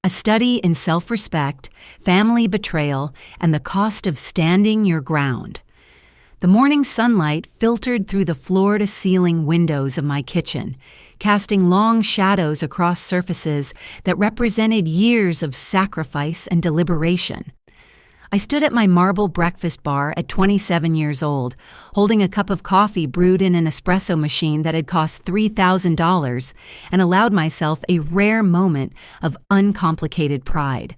a study in self-respect, family betrayal, and the cost of standing your ground. The morning sunlight filtered through the floor-to-ceiling windows of my kitchen, casting long shadows across surfaces that represented years of sacrifice and deliberation. I stood at my marble breakfast bar at 27 years old, holding a cup of coffee brewed in an espresso machine that had cost $3,000, and allowed myself a rare moment of uncomplicated pride.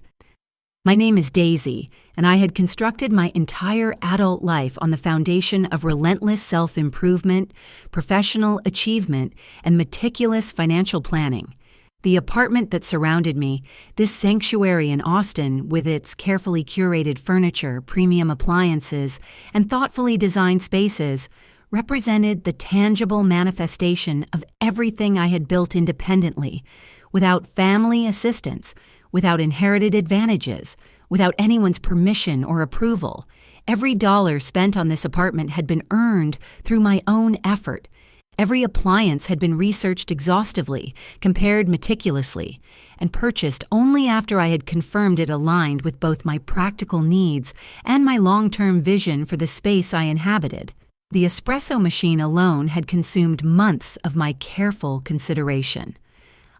My name is Daisy, and I had constructed my entire adult life on the foundation of relentless self-improvement, professional achievement, and meticulous financial planning. The apartment that surrounded me, this sanctuary in Austin with its carefully curated furniture, premium appliances, and thoughtfully designed spaces, represented the tangible manifestation of everything I had built independently, without family assistance, without inherited advantages, without anyone's permission or approval. Every dollar spent on this apartment had been earned through my own effort. Every appliance had been researched exhaustively, compared meticulously, and purchased only after I had confirmed it aligned with both my practical needs and my long-term vision for the space I inhabited. The espresso machine alone had consumed months of my careful consideration.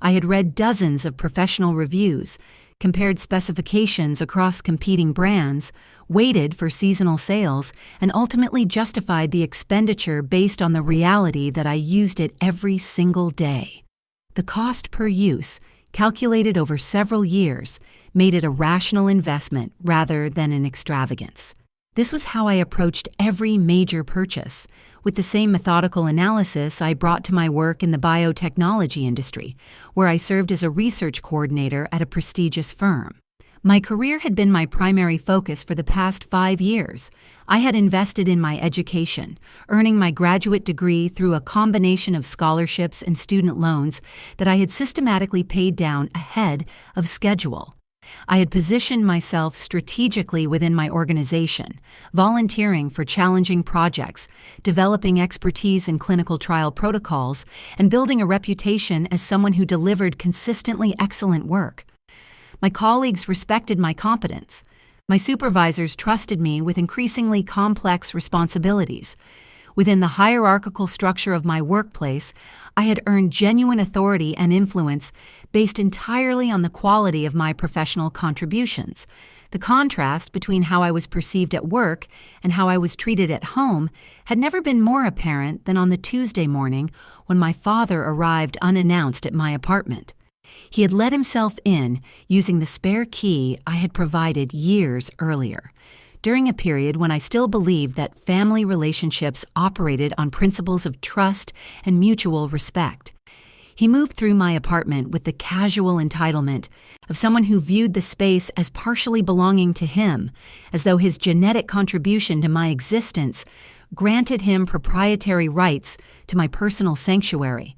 I had read dozens of professional reviews, compared specifications across competing brands, waited for seasonal sales, and ultimately justified the expenditure based on the reality that I used it every single day. The cost per use, calculated over several years, made it a rational investment rather than an extravagance. This was how I approached every major purchase, with the same methodical analysis I brought to my work in the biotechnology industry, where I served as a research coordinator at a prestigious firm. My career had been my primary focus for the past 5 years. I had invested in my education, earning my graduate degree through a combination of scholarships and student loans that I had systematically paid down ahead of schedule. I had positioned myself strategically within my organization, volunteering for challenging projects, developing expertise in clinical trial protocols, and building a reputation as someone who delivered consistently excellent work. My colleagues respected my competence. My supervisors trusted me with increasingly complex responsibilities. Within the hierarchical structure of my workplace, I had earned genuine authority and influence based entirely on the quality of my professional contributions. The contrast between how I was perceived at work and how I was treated at home had never been more apparent than on the Tuesday morning when my father arrived unannounced at my apartment. He had let himself in using the spare key I had provided years earlier, during a period when I still believed that family relationships operated on principles of trust and mutual respect. He moved through my apartment with the casual entitlement of someone who viewed the space as partially belonging to him, as though his genetic contribution to my existence granted him proprietary rights to my personal sanctuary.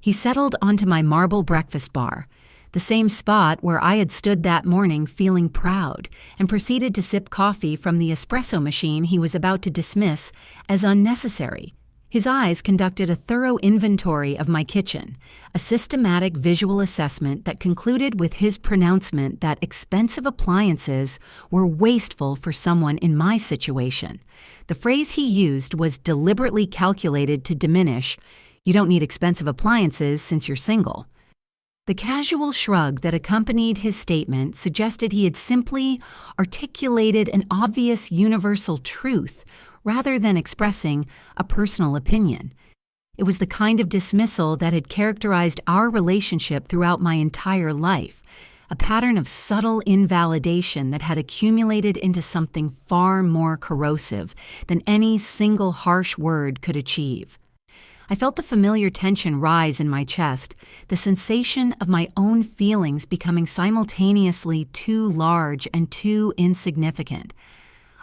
He settled onto my marble breakfast bar, the same spot where I had stood that morning feeling proud, and proceeded to sip coffee from the espresso machine he was about to dismiss as unnecessary. His eyes conducted a thorough inventory of my kitchen, a systematic visual assessment that concluded with his pronouncement that expensive appliances were wasteful for someone in my situation. The phrase he used was deliberately calculated to diminish, "You don't need expensive appliances since you're single." The casual shrug that accompanied his statement suggested he had simply articulated an obvious universal truth rather than expressing a personal opinion. It was the kind of dismissal that had characterized our relationship throughout my entire life, a pattern of subtle invalidation that had accumulated into something far more corrosive than any single harsh word could achieve. I felt the familiar tension rise in my chest, the sensation of my own feelings becoming simultaneously too large and too insignificant.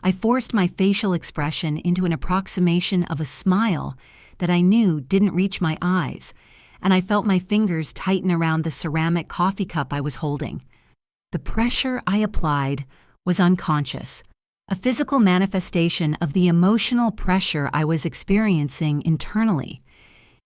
I forced my facial expression into an approximation of a smile that I knew didn't reach my eyes, and I felt my fingers tighten around the ceramic coffee cup I was holding. The pressure I applied was unconscious, a physical manifestation of the emotional pressure I was experiencing internally.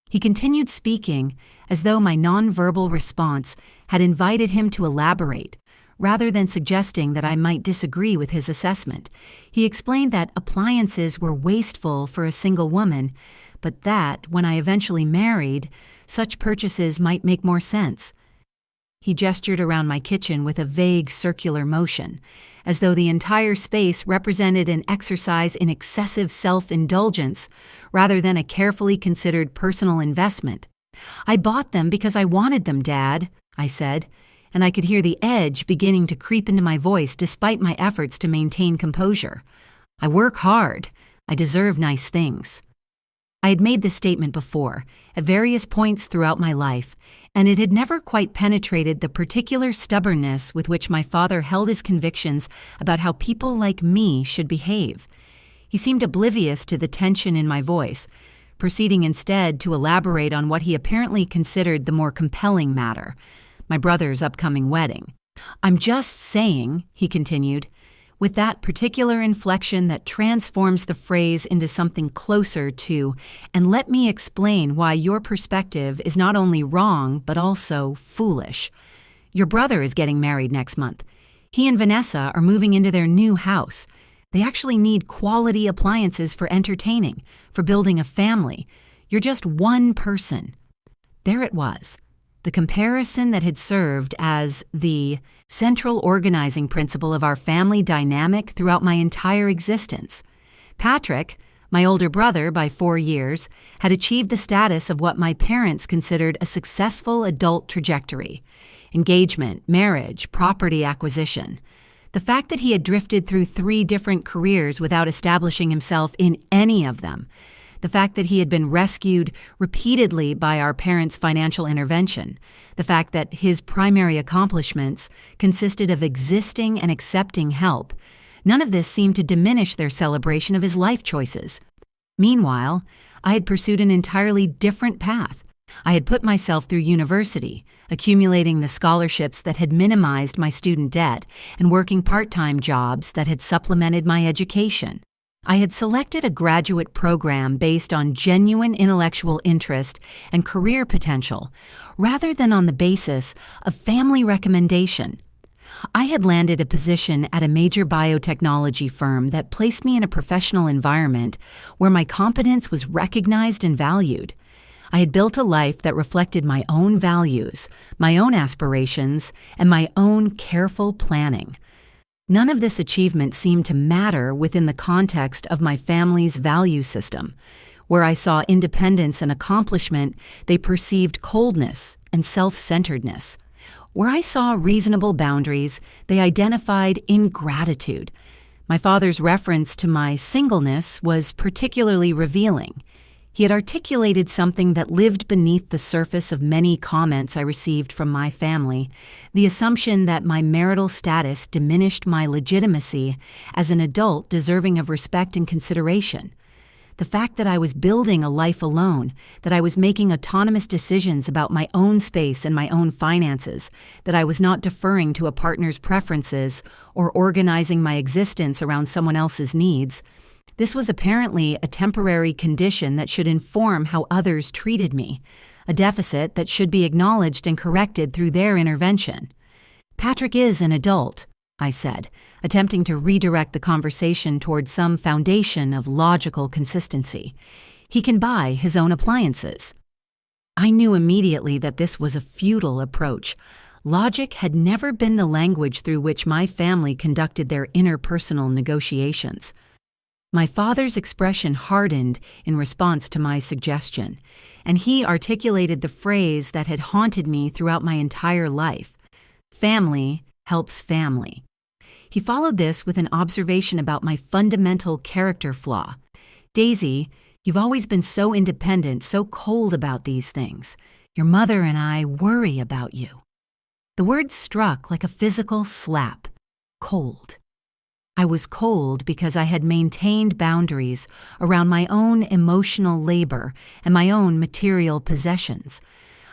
He continued speaking as though my nonverbal response had invited him to elaborate, rather than suggesting that I might disagree with his assessment. He explained that appliances were wasteful for a single woman, but that, when I eventually married, such purchases might make more sense. He gestured around my kitchen with a vague circular motion, as though the entire space represented an exercise in excessive self-indulgence rather than a carefully considered personal investment. "I bought them because I wanted them, Dad," I said, and I could hear the edge beginning to creep into my voice despite my efforts to maintain composure. "I work hard. I deserve nice things." I had made this statement before, at various points throughout my life, and it had never quite penetrated the particular stubbornness with which my father held his convictions about how people like me should behave. He seemed oblivious to the tension in my voice, proceeding instead to elaborate on what he apparently considered the more compelling matter, my brother's upcoming wedding. "I'm just saying," he continued, with that particular inflection that transforms the phrase into something closer to, "and let me explain why your perspective is not only wrong, but also foolish. Your brother is getting married next month. He and Vanessa are moving into their new house. They actually need quality appliances for entertaining, for building a family. You're just one person." There it was. The comparison that had served as the central organizing principle of our family dynamic throughout my entire existence. Patrick, my older brother by 4 years, had achieved the status of what my parents considered a successful adult trajectory: engagement, marriage, property acquisition. The fact that he had drifted through 3 different careers without establishing himself in any of them, the fact that he had been rescued repeatedly by our parents' financial intervention, the fact that his primary accomplishments consisted of existing and accepting help, none of this seemed to diminish their celebration of his life choices. Meanwhile, I had pursued an entirely different path. I had put myself through university, accumulating the scholarships that had minimized my student debt and working part-time jobs that had supplemented my education. I had selected a graduate program based on genuine intellectual interest and career potential, rather than on the basis of family recommendation. I had landed a position at a major biotechnology firm that placed me in a professional environment where my competence was recognized and valued. I had built a life that reflected my own values, my own aspirations, and my own careful planning. None of this achievement seemed to matter within the context of my family's value system. Where I saw independence and accomplishment, they perceived coldness and self-centeredness. Where I saw reasonable boundaries, they identified ingratitude. My father's reference to my singleness was particularly revealing. He had articulated something that lived beneath the surface of many comments I received from my family, the assumption that my marital status diminished my legitimacy as an adult deserving of respect and consideration. The fact that I was building a life alone, that I was making autonomous decisions about my own space and my own finances, that I was not deferring to a partner's preferences or organizing my existence around someone else's needs. This was apparently a temporary condition that should inform how others treated me, a deficit that should be acknowledged and corrected through their intervention. "Patrick is an adult," I said, attempting to redirect the conversation toward some foundation of logical consistency. "He can buy his own appliances." I knew immediately that this was a futile approach. Logic had never been the language through which my family conducted their interpersonal negotiations. My father's expression hardened in response to my suggestion, and he articulated the phrase that had haunted me throughout my entire life: family helps family. He followed this with an observation about my fundamental character flaw. "Daisy, you've always been so independent, so cold about these things. Your mother and I worry about you." The word struck like a physical slap. Cold. I was cold because I had maintained boundaries around my own emotional labor and my own material possessions.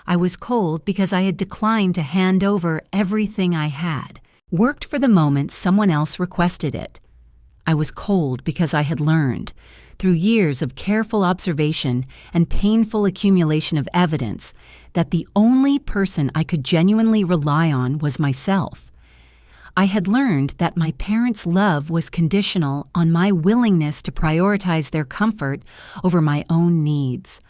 I was cold because I had declined to hand over everything I had, worked for the moment someone else requested it. I was cold because I had learned, through years of careful observation and painful accumulation of evidence, that the only person I could genuinely rely on was myself. I had learned that my parents' love was conditional on my willingness to prioritize their comfort over my own needs,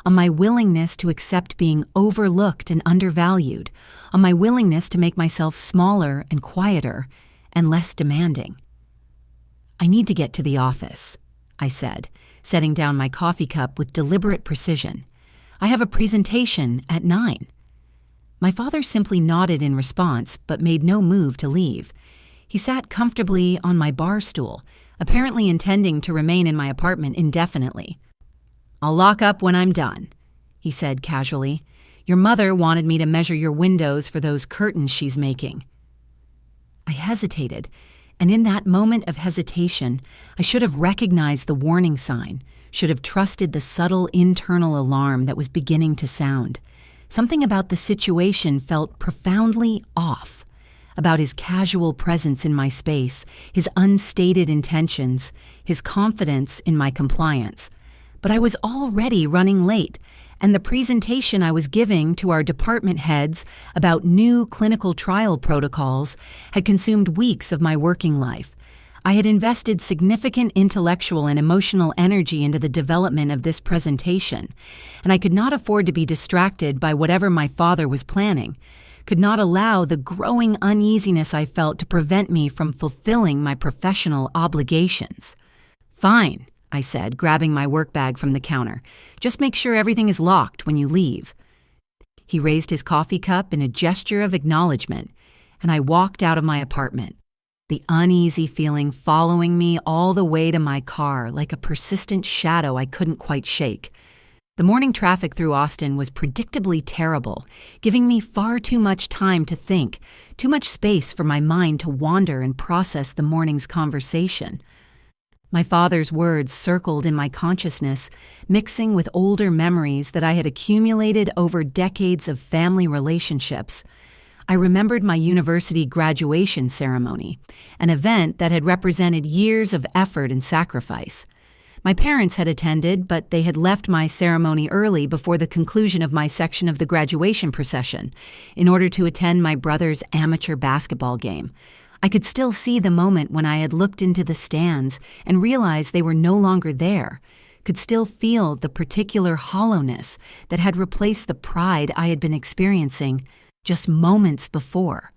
on my willingness to accept being overlooked and undervalued, on my willingness to make myself smaller and quieter and less demanding. "I need to get to the office," I said, setting down my coffee cup with deliberate precision. "I have a presentation at 9. My father simply nodded in response, but made no move to leave. He sat comfortably on my bar stool, apparently intending to remain in my apartment indefinitely. "I'll lock up when I'm done," he said casually. "Your mother wanted me to measure your windows for those curtains she's making." I hesitated, and in that moment of hesitation, I should have recognized the warning sign, should have trusted the subtle internal alarm that was beginning to sound. Something about the situation felt profoundly off, about his casual presence in my space, his unstated intentions, his confidence in my compliance. But I was already running late, and the presentation I was giving to our department heads about new clinical trial protocols had consumed weeks of my working life. I had invested significant intellectual and emotional energy into the development of this presentation, and I could not afford to be distracted by whatever my father was planning, could not allow the growing uneasiness I felt to prevent me from fulfilling my professional obligations. "Fine," I said, grabbing my work bag from the counter. "Just make sure everything is locked when you leave." He raised his coffee cup in a gesture of acknowledgement, and I walked out of my apartment, the uneasy feeling following me all the way to my car like a persistent shadow I couldn't quite shake. The morning traffic through Austin was predictably terrible, giving me far too much time to think, too much space for my mind to wander and process the morning's conversation. My father's words circled in my consciousness, mixing with older memories that I had accumulated over decades of family relationships. I remembered my university graduation ceremony, an event that had represented years of effort and sacrifice. My parents had attended, but they had left my ceremony early before the conclusion of my section of the graduation procession in order to attend my brother's amateur basketball game. I could still see the moment when I had looked into the stands and realized they were no longer there, could still feel the particular hollowness that had replaced the pride I had been experiencing just moments before.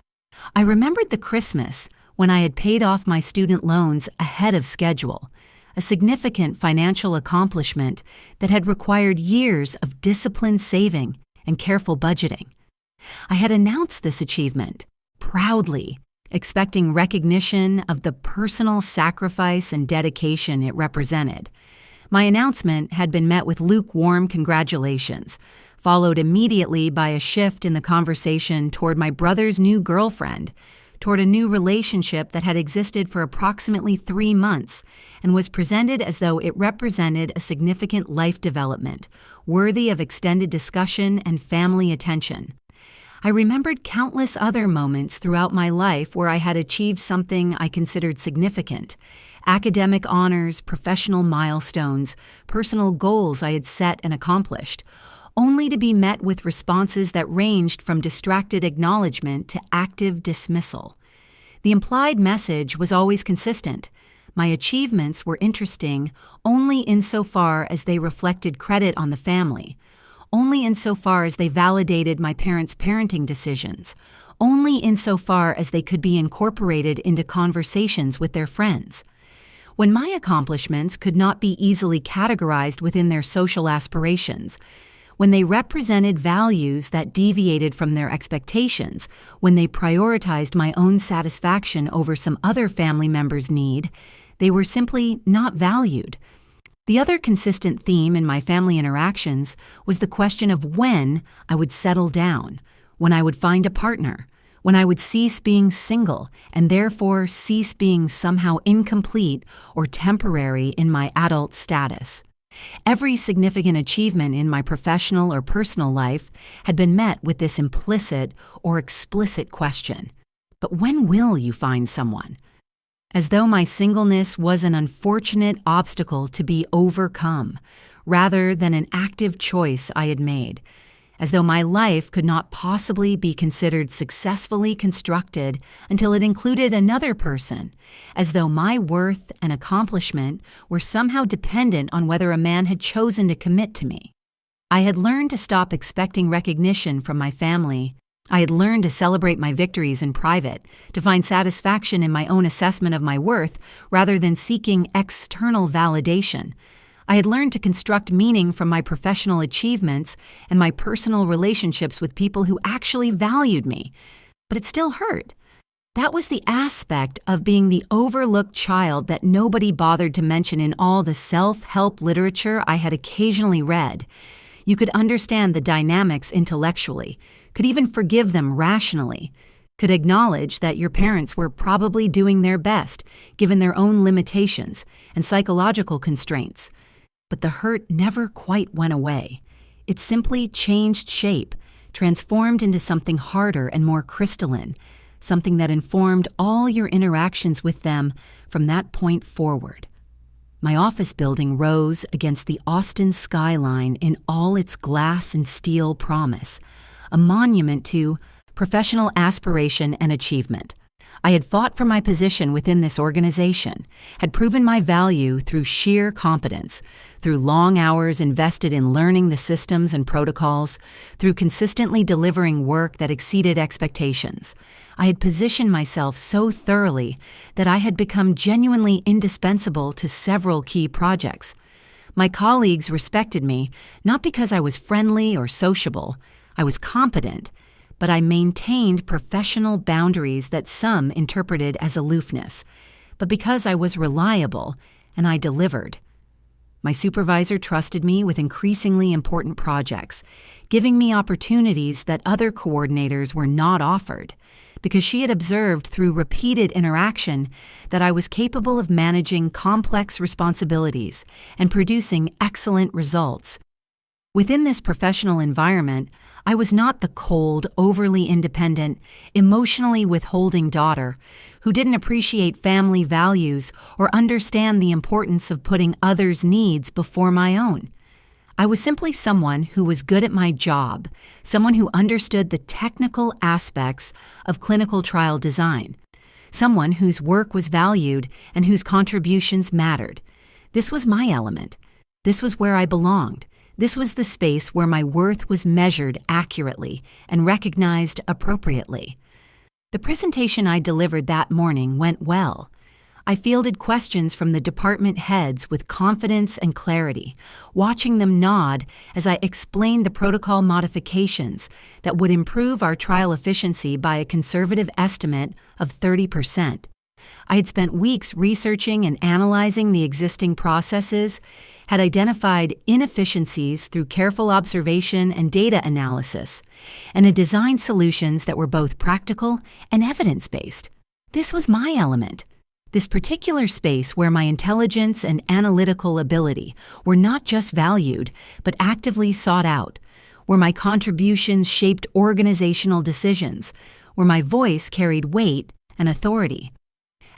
I remembered the Christmas when I had paid off my student loans ahead of schedule, a significant financial accomplishment that had required years of disciplined saving and careful budgeting. I had announced this achievement proudly, expecting recognition of the personal sacrifice and dedication it represented. My announcement had been met with lukewarm congratulations, followed immediately by a shift in the conversation toward my brother's new girlfriend, toward a new relationship that had existed for approximately 3 months and was presented as though it represented a significant life development, worthy of extended discussion and family attention. I remembered countless other moments throughout my life where I had achieved something I considered significant: academic honors, professional milestones, personal goals I had set and accomplished, only to be met with responses that ranged from distracted acknowledgement to active dismissal. The implied message was always consistent. My achievements were interesting only insofar as they reflected credit on the family, only insofar as they validated my parents' parenting decisions, only insofar as they could be incorporated into conversations with their friends. When my accomplishments could not be easily categorized within their social aspirations, when they represented values that deviated from their expectations, when they prioritized my own satisfaction over some other family member's need, they were simply not valued. The other consistent theme in my family interactions was the question of when I would settle down, when I would find a partner, when I would cease being single and therefore cease being somehow incomplete or temporary in my adult status. Every significant achievement in my professional or personal life had been met with this implicit or explicit question: but when will you find someone? as though my singleness was an unfortunate obstacle to be overcome, rather than an active choice I had made, as though my life could not possibly be considered successfully constructed until it included another person, as though my worth and accomplishment were somehow dependent on whether a man had chosen to commit to me. I had learned to stop expecting recognition from my family. I had learned to celebrate my victories in private, to find satisfaction in my own assessment of my worth rather than seeking external validation. I had learned to construct meaning from my professional achievements and my personal relationships with people who actually valued me. But it still hurt. That was the aspect of being the overlooked child that nobody bothered to mention in all the self-help literature I had occasionally read. You could understand the dynamics intellectually, could even forgive them rationally, could acknowledge that your parents were probably doing their best, given their own limitations and psychological constraints. But the hurt never quite went away. It simply changed shape, transformed into something harder and more crystalline, something that informed all your interactions with them from that point forward. My office building rose against the Austin skyline in all its glass and steel promise, a monument to professional aspiration and achievement. I had fought for my position within this organization, had proven my value through sheer competence, through long hours invested in learning the systems and protocols, through consistently delivering work that exceeded expectations. I had positioned myself so thoroughly that I had become genuinely indispensable to several key projects. My colleagues respected me not because I was friendly or sociable. I was competent, but I maintained professional boundaries that some interpreted as aloofness, but because I was reliable and I delivered. My supervisor trusted me with increasingly important projects, giving me opportunities that other coordinators were not offered, because she had observed through repeated interaction that I was capable of managing complex responsibilities and producing excellent results. Within this professional environment, I was not the cold, overly independent, emotionally withholding daughter who didn't appreciate family values or understand the importance of putting others' needs before my own. I was simply someone who was good at my job, someone who understood the technical aspects of clinical trial design, someone whose work was valued and whose contributions mattered. This was my element. This was where I belonged. This was the space where my worth was measured accurately and recognized appropriately. The presentation I delivered that morning went well. I fielded questions from the department heads with confidence and clarity, watching them nod as I explained the protocol modifications that would improve our trial efficiency by a conservative estimate of 30%. I had spent weeks researching and analyzing the existing processes, had identified inefficiencies through careful observation and data analysis, and had designed solutions that were both practical and evidence-based. This was my element. This particular space where my intelligence and analytical ability were not just valued, but actively sought out, where my contributions shaped organizational decisions, where my voice carried weight and authority.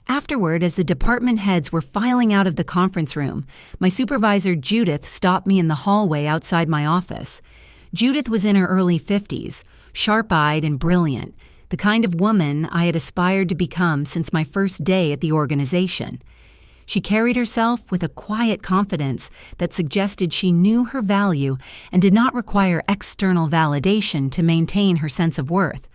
Afterward, as the department heads were filing out of the conference room, my supervisor Judith stopped me in the hallway outside my office. Judith was in her early 50s, sharp-eyed and brilliant, the kind of woman I had aspired to become since my first day at the organization. She carried herself with a quiet confidence that suggested she knew her value and did not require external validation to maintain her sense of worth.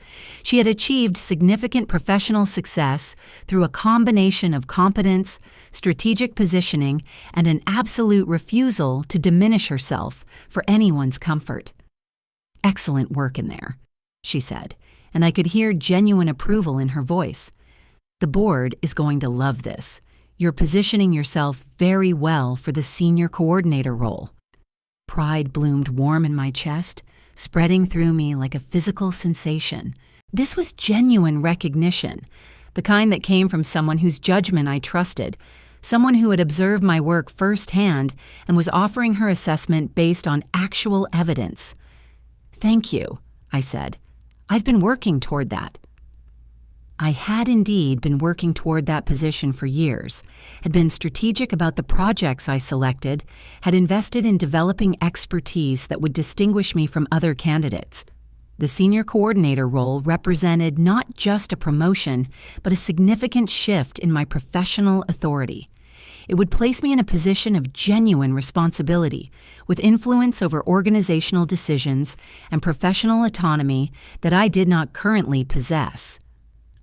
She had achieved significant professional success through a combination of competence, strategic positioning, and an absolute refusal to diminish herself for anyone's comfort. "Excellent work in there," she said, and I could hear genuine approval in her voice. "The board is going to love this. You're positioning yourself very well for the senior coordinator role." Pride bloomed warm in my chest, spreading through me like a physical sensation. This was genuine recognition, the kind that came from someone whose judgment I trusted, someone who had observed my work firsthand and was offering her assessment based on actual evidence. "Thank you," I said. "I've been working toward that." I had indeed been working toward that position for years, had been strategic about the projects I selected, had invested in developing expertise that would distinguish me from other candidates. The senior coordinator role represented not just a promotion, but a significant shift in my professional authority. It would place me in a position of genuine responsibility, with influence over organizational decisions and professional autonomy that I did not currently possess.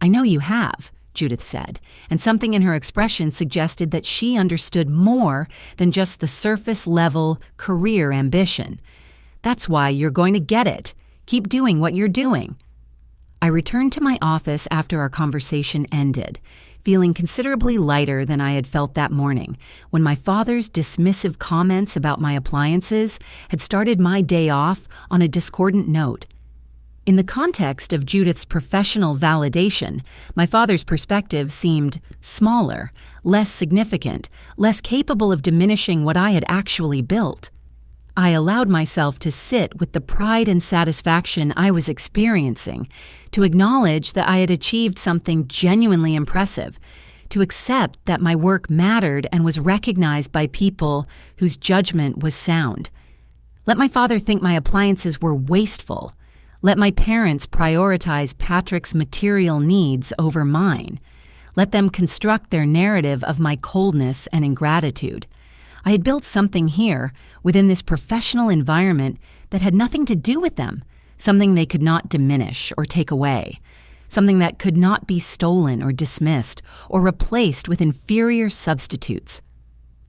"I know you have," Judith said, and something in her expression suggested that she understood more than just the surface-level career ambition. "That's why you're going to get it. Keep doing what you're doing." I returned to my office after our conversation ended, feeling considerably lighter than I had felt that morning, when my father's dismissive comments about my appliances had started my day off on a discordant note. In the context of Judith's professional validation, my father's perspective seemed smaller, less significant, less capable of diminishing what I had actually built. I allowed myself to sit with the pride and satisfaction I was experiencing, to acknowledge that I had achieved something genuinely impressive, to accept that my work mattered and was recognized by people whose judgment was sound. Let my father think my appliances were wasteful. Let my parents prioritize Patrick's material needs over mine. Let them construct their narrative of my coldness and ingratitude. I had built something here, within this professional environment, that had nothing to do with them, something they could not diminish or take away, something that could not be stolen or dismissed or replaced with inferior substitutes.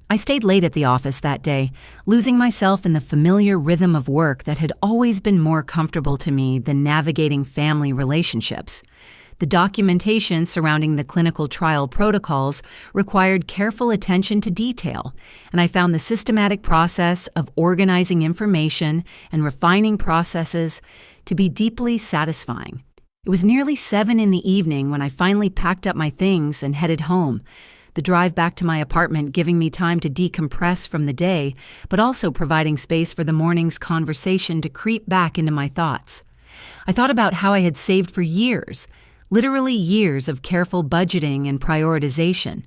I stayed late at the office that day, losing myself in the familiar rhythm of work that had always been more comfortable to me than navigating family relationships. The documentation surrounding the clinical trial protocols required careful attention to detail, and I found the systematic process of organizing information and refining processes to be deeply satisfying. It was nearly 7 in the evening when I finally packed up my things and headed home, the drive back to my apartment giving me time to decompress from the day, but also providing space for the morning's conversation to creep back into my thoughts. I thought about how I had saved for years, literally years of careful budgeting and prioritization,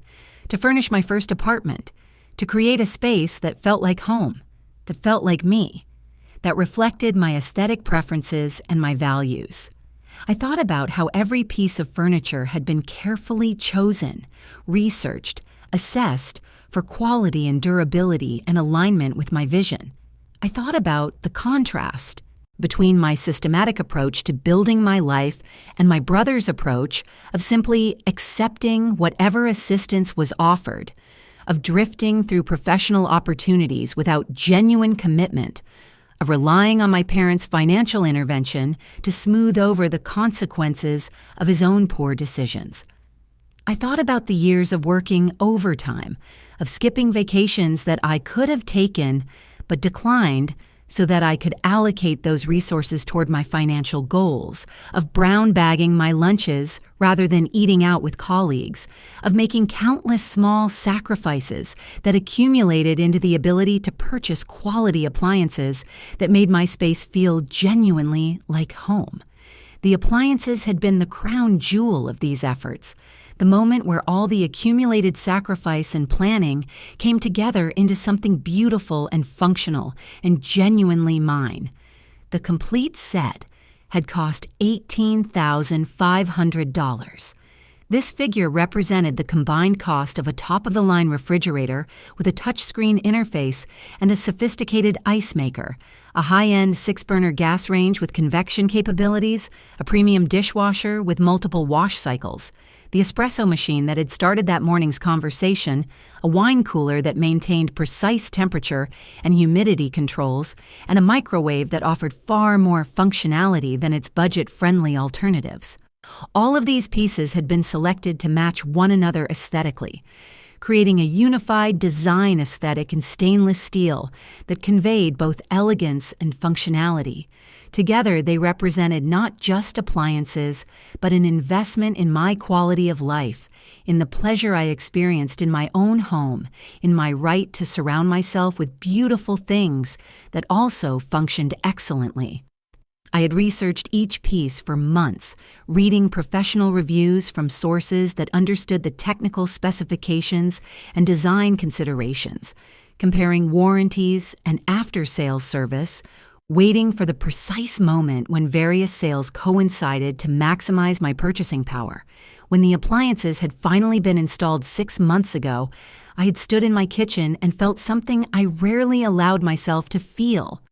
to furnish my first apartment, to create a space that felt like home, that felt like me, that reflected my aesthetic preferences and my values. I thought about how every piece of furniture had been carefully chosen, researched, assessed for quality and durability and alignment with my vision. I thought about the contrast between my systematic approach to building my life and my brother's approach of simply accepting whatever assistance was offered, of drifting through professional opportunities without genuine commitment, of relying on my parents' financial intervention to smooth over the consequences of his own poor decisions. I thought about the years of working overtime, of skipping vacations that I could have taken but declined so that I could allocate those resources toward my financial goals, of brown bagging my lunches rather than eating out with colleagues, of making countless small sacrifices that accumulated into the ability to purchase quality appliances that made my space feel genuinely like home. The appliances had been the crown jewel of these efforts, the moment where all the accumulated sacrifice and planning came together into something beautiful and functional and genuinely mine. The complete set had cost $18,500. This figure represented the combined cost of a top-of-the-line refrigerator with a touchscreen interface and a sophisticated ice maker, a high-end 6-burner gas range with convection capabilities, a premium dishwasher with multiple wash cycles, the espresso machine that had started that morning's conversation, a wine cooler that maintained precise temperature and humidity controls, and a microwave that offered far more functionality than its budget-friendly alternatives. All of these pieces had been selected to match one another aesthetically, creating a unified design aesthetic in stainless steel that conveyed both elegance and functionality. Together, they represented not just appliances, but an investment in my quality of life, in the pleasure I experienced in my own home, in my right to surround myself with beautiful things that also functioned excellently. I had researched each piece for months, reading professional reviews from sources that understood the technical specifications and design considerations, comparing warranties and after-sales service, waiting for the precise moment when various sales coincided to maximize my purchasing power. When the appliances had finally been installed 6 months ago, I had stood in my kitchen and felt something I rarely allowed myself to feel: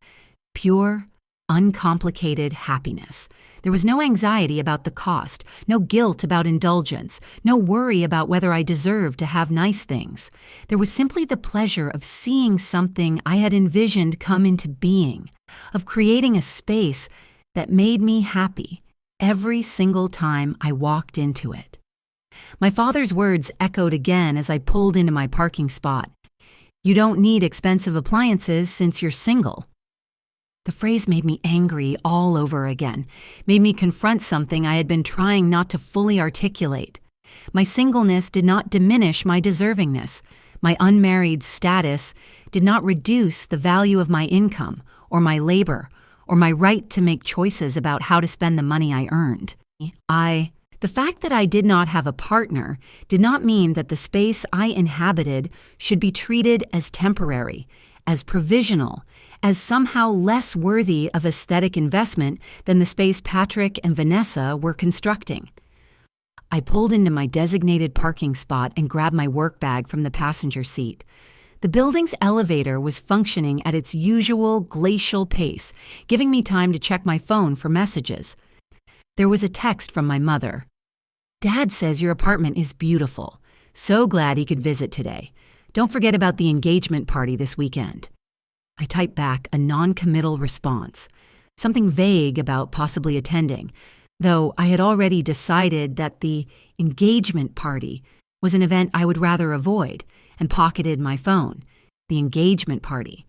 pure, uncomplicated happiness. There was no anxiety about the cost, no guilt about indulgence, no worry about whether I deserved to have nice things. There was simply the pleasure of seeing something I had envisioned come into being, of creating a space that made me happy every single time I walked into it. My father's words echoed again as I pulled into my parking spot. "You don't need expensive appliances since you're single." The phrase made me angry all over again, made me confront something I had been trying not to fully articulate. My singleness did not diminish my deservingness. My unmarried status did not reduce the value of my income, or my labor, or my right to make choices about how to spend the money I earned. The fact that I did not have a partner did not mean that the space I inhabited should be treated as temporary, as provisional, as somehow less worthy of aesthetic investment than the space Patrick and Vanessa were constructing. I pulled into my designated parking spot and grabbed my work bag from the passenger seat. The building's elevator was functioning at its usual glacial pace, giving me time to check my phone for messages. There was a text from my mother. "Dad says your apartment is beautiful. So glad he could visit today. Don't forget about the engagement party this weekend." I typed back a non-committal response, something vague about possibly attending, though I had already decided that the engagement party was an event I would rather avoid, and pocketed my phone. The engagement party.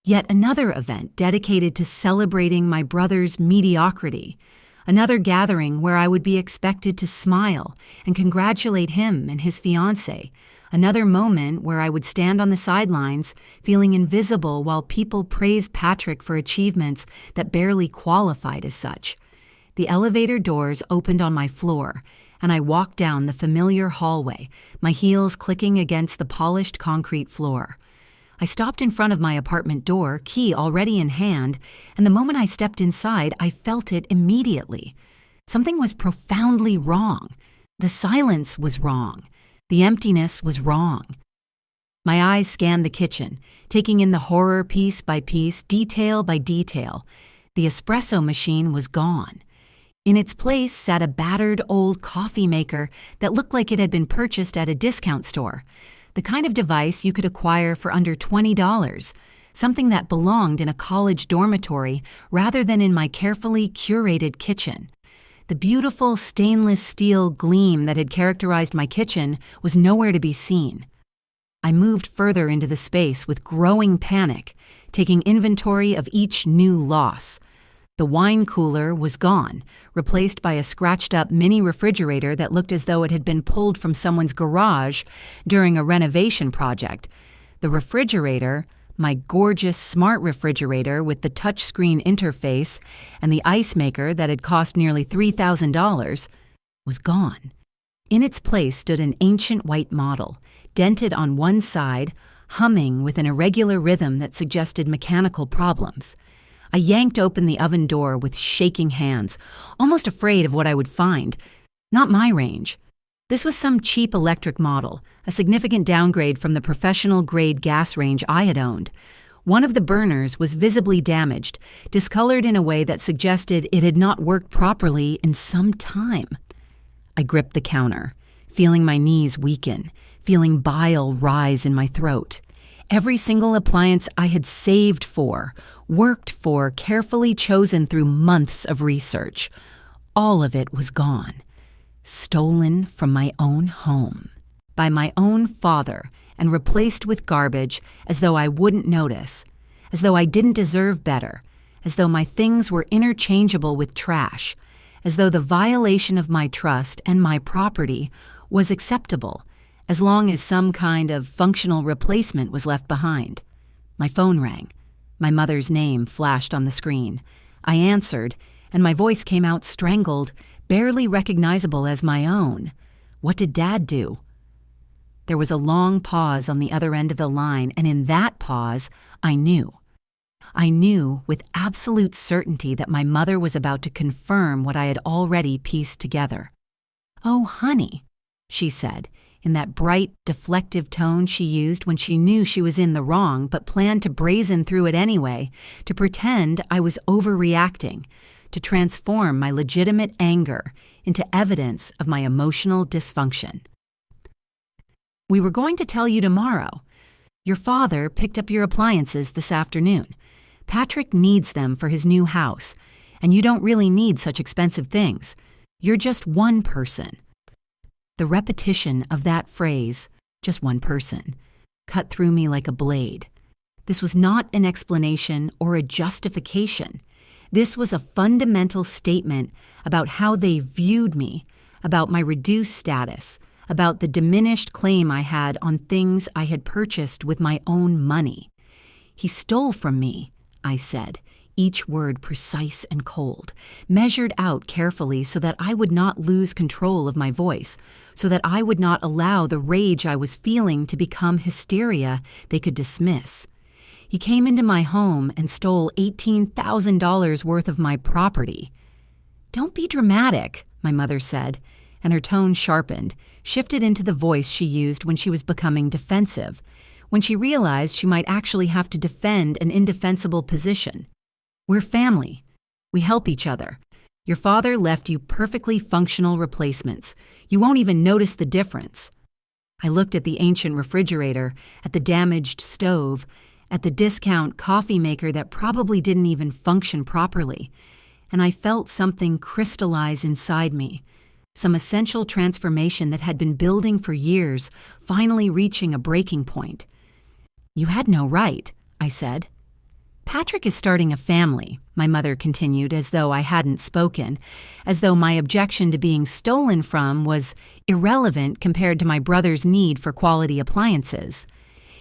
Yet another event dedicated to celebrating my brother's mediocrity. Another gathering where I would be expected to smile and congratulate him and his fiancée. Another moment where I would stand on the sidelines, feeling invisible while people praised Patrick for achievements that barely qualified as such. The elevator doors opened on my floor, and I walked down the familiar hallway, my heels clicking against the polished concrete floor. I stopped in front of my apartment door, key already in hand, and the moment I stepped inside, I felt it immediately. Something was profoundly wrong. The silence was wrong. The emptiness was wrong. My eyes scanned the kitchen, taking in the horror piece by piece, detail by detail. The espresso machine was gone. In its place sat a battered old coffee maker that looked like it had been purchased at a discount store, the kind of device you could acquire for under $20, something that belonged in a college dormitory rather than in my carefully curated kitchen. The beautiful stainless steel gleam that had characterized my kitchen was nowhere to be seen. I moved further into the space with growing panic, taking inventory of each new loss. The wine cooler was gone, replaced by a scratched-up mini refrigerator that looked as though it had been pulled from someone's garage during a renovation project. The refrigerator, my gorgeous smart refrigerator with the touchscreen interface and the ice maker that had cost nearly $3,000, was gone. In its place stood an ancient white model, dented on one side, humming with an irregular rhythm that suggested mechanical problems. I yanked open the oven door with shaking hands, almost afraid of what I would find. Not my range. This was some cheap electric model, a significant downgrade from the professional-grade gas range I had owned. One of the burners was visibly damaged, discolored in a way that suggested it had not worked properly in some time. I gripped the counter, feeling my knees weaken, feeling bile rise in my throat. Every single appliance I had saved for, worked for, carefully chosen through months of research, all of it was gone. Stolen from my own home, by my own father, and replaced with garbage as though I wouldn't notice, as though I didn't deserve better, as though my things were interchangeable with trash, as though the violation of my trust and my property was acceptable, as long as some kind of functional replacement was left behind. My phone rang. My mother's name flashed on the screen. I answered, and my voice came out strangled, barely recognizable as my own. "What did Dad do?" There was a long pause on the other end of the line, and in that pause, I knew. I knew with absolute certainty that my mother was about to confirm what I had already pieced together. "Oh, honey," she said, in that bright, deflective tone she used when she knew she was in the wrong but planned to brazen through it anyway, to pretend I was overreacting, to transform my legitimate anger into evidence of my emotional dysfunction. "We were going to tell you tomorrow. Your father picked up your appliances this afternoon. Patrick needs them for his new house, and you don't really need such expensive things. You're just one person." The repetition of that phrase, "just one person," cut through me like a blade. This was not an explanation or a justification. This was a fundamental statement about how they viewed me, about my reduced status, about the diminished claim I had on things I had purchased with my own money. "He stole from me," I said, each word precise and cold, measured out carefully so that I would not lose control of my voice, so that I would not allow the rage I was feeling to become hysteria they could dismiss. "He came into my home and stole $18,000 worth of my property." "Don't be dramatic," my mother said, and her tone sharpened, shifted into the voice she used when she was becoming defensive, when she realized she might actually have to defend an indefensible position. "We're family. We help each other. Your father left you perfectly functional replacements. You won't even notice the difference." I looked at the ancient refrigerator, at the damaged stove, at the discount coffee maker that probably didn't even function properly, and I felt something crystallize inside me, some essential transformation that had been building for years, finally reaching a breaking point. "You had no right," I said. "Patrick is starting a family," my mother continued as though I hadn't spoken, as though my objection to being stolen from was irrelevant compared to my brother's need for quality appliances.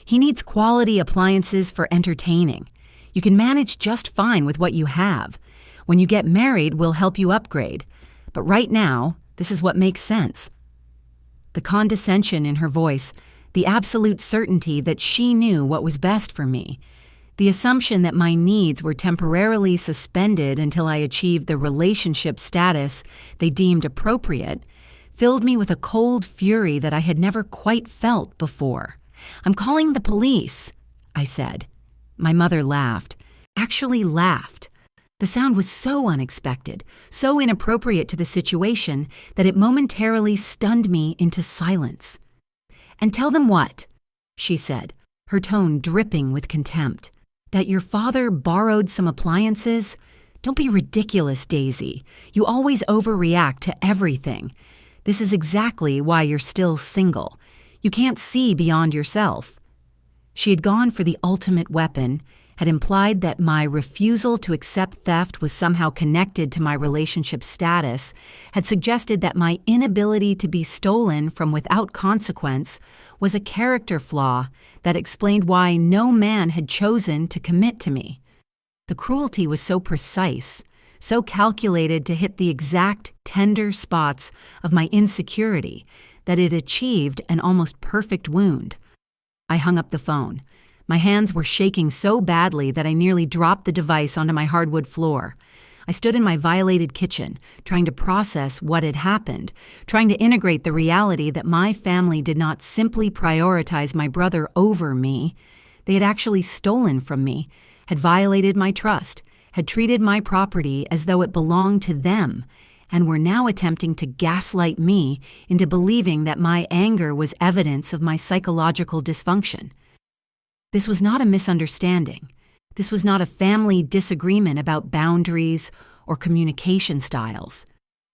"He needs quality appliances for entertaining. You can manage just fine with what you have. When you get married, we'll help you upgrade. But right now, this is what makes sense." The condescension in her voice, the absolute certainty that she knew what was best for me, the assumption that my needs were temporarily suspended until I achieved the relationship status they deemed appropriate, filled me with a cold fury that I had never quite felt before. "I'm calling the police," I said. My mother laughed, actually laughed. The sound was so unexpected, so inappropriate to the situation that it momentarily stunned me into silence. "And tell them what?" she said, her tone dripping with contempt. "That your father borrowed some appliances? Don't be ridiculous, Daisy. You always overreact to everything. This is exactly why you're still single. You can't see beyond yourself." She had gone for the ultimate weapon, had implied that my refusal to accept theft was somehow connected to my relationship status, had suggested that my inability to be stolen from without consequence was a character flaw that explained why no man had chosen to commit to me. The cruelty was so precise, so calculated to hit the exact tender spots of my insecurity that it achieved an almost perfect wound. I hung up the phone. My hands were shaking so badly that I nearly dropped the device onto my hardwood floor. I stood in my violated kitchen, trying to process what had happened, trying to integrate the reality that my family did not simply prioritize my brother over me. They had actually stolen from me, had violated my trust, had treated my property as though it belonged to them, and were now attempting to gaslight me into believing that my anger was evidence of my psychological dysfunction. This was not a misunderstanding. This was not a family disagreement about boundaries or communication styles.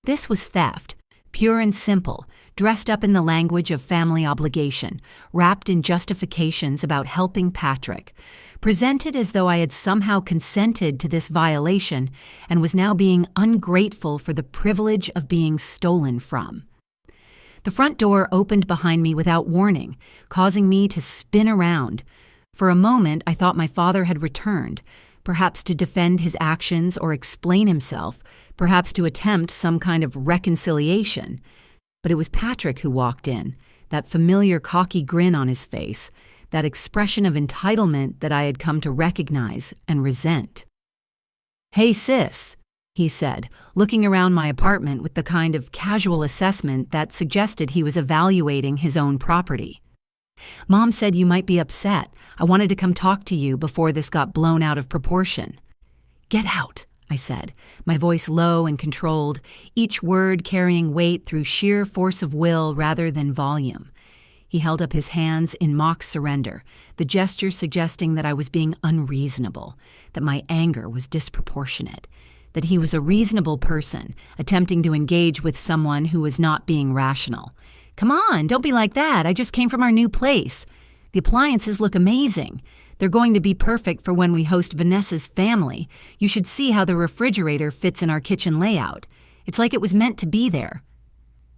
This was theft, pure and simple, dressed up in the language of family obligation, wrapped in justifications about helping Patrick, presented as though I had somehow consented to this violation and was now being ungrateful for the privilege of being stolen from. The front door opened behind me without warning, causing me to spin around. For a moment, I thought my father had returned, perhaps to defend his actions or explain himself, perhaps to attempt some kind of reconciliation. But it was Patrick who walked in, that familiar cocky grin on his face, that expression of entitlement that I had come to recognize and resent. "Hey, sis," he said, looking around my apartment with the kind of casual assessment that suggested he was evaluating his own property. "Mom said you might be upset. I wanted to come talk to you before this got blown out of proportion." "Get out," I said, my voice low and controlled, each word carrying weight through sheer force of will rather than volume. He held up his hands in mock surrender, the gesture suggesting that I was being unreasonable, that my anger was disproportionate, that he was a reasonable person attempting to engage with someone who was not being rational. "Come on, don't be like that. I just came from our new place. The appliances look amazing. They're going to be perfect for when we host Vanessa's family. You should see how the refrigerator fits in our kitchen layout. It's like it was meant to be there."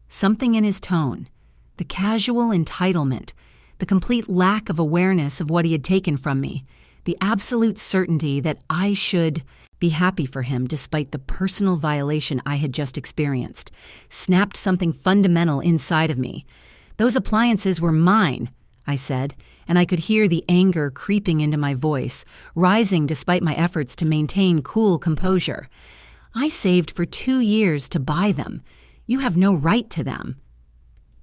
Something in his tone, the casual entitlement, the complete lack of awareness of what he had taken from me, the absolute certainty that I should be happy for him despite the personal violation I had just experienced, snapped something fundamental inside of me. "Those appliances were mine," I said, and I could hear the anger creeping into my voice, rising despite my efforts to maintain cool composure. "I saved for 2 years to buy them. You have no right to them."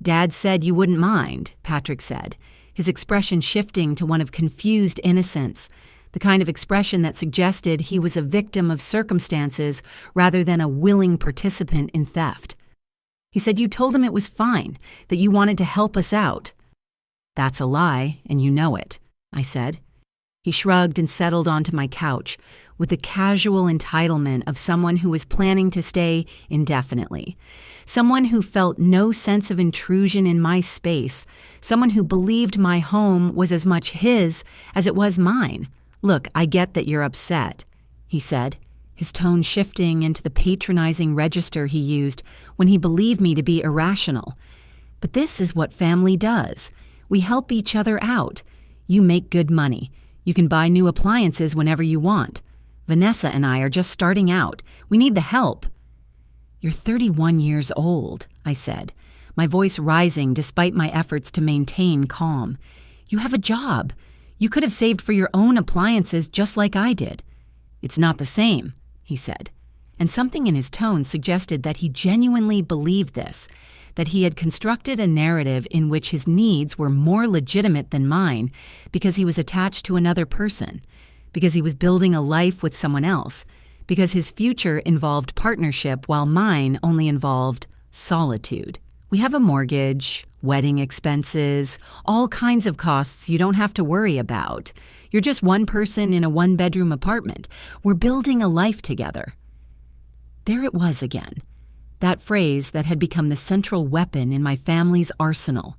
"Dad said you wouldn't mind," Patrick said, his expression shifting to one of confused innocence, the kind of expression that suggested he was a victim of circumstances rather than a willing participant in theft. "He said you told him it was fine, that you wanted to help us out." "That's a lie, and you know it," I said. He shrugged and settled onto my couch, with the casual entitlement of someone who was planning to stay indefinitely, someone who felt no sense of intrusion in my space, someone who believed my home was as much his as it was mine. "Look, I get that you're upset," he said, his tone shifting into the patronizing register he used when he believed me to be irrational. "But this is what family does. We help each other out. You make good money. You can buy new appliances whenever you want. Vanessa and I are just starting out. We need the help." "You're 31 years old," I said, my voice rising despite my efforts to maintain calm. "You have a job. You could have saved for your own appliances just like I did." "It's not the same," he said, and something in his tone suggested that he genuinely believed this, that he had constructed a narrative in which his needs were more legitimate than mine because he was attached to another person, because he was building a life with someone else, because his future involved partnership while mine only involved solitude. "We have a mortgage, wedding expenses, all kinds of costs you don't have to worry about. You're just one person in a one-bedroom apartment. We're building a life together." There it was again, that phrase that had become the central weapon in my family's arsenal.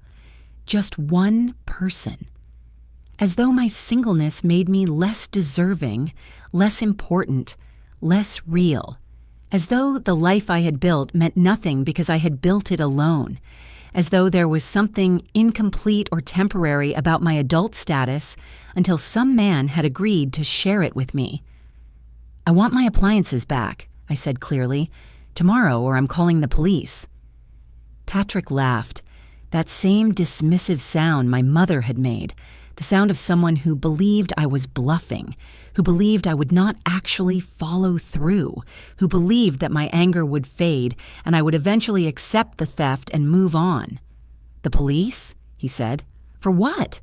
Just one person. As though my singleness made me less deserving, less important, less real. As though the life I had built meant nothing because I had built it alone. As though there was something incomplete or temporary about my adult status until some man had agreed to share it with me. "I want my appliances back," I said clearly. "Tomorrow, or I'm calling the police." Patrick laughed, that same dismissive sound my mother had made, the sound of someone who believed I was bluffing, who believed I would not actually follow through, who believed that my anger would fade and I would eventually accept the theft and move on. "The police?" he said. "For what?"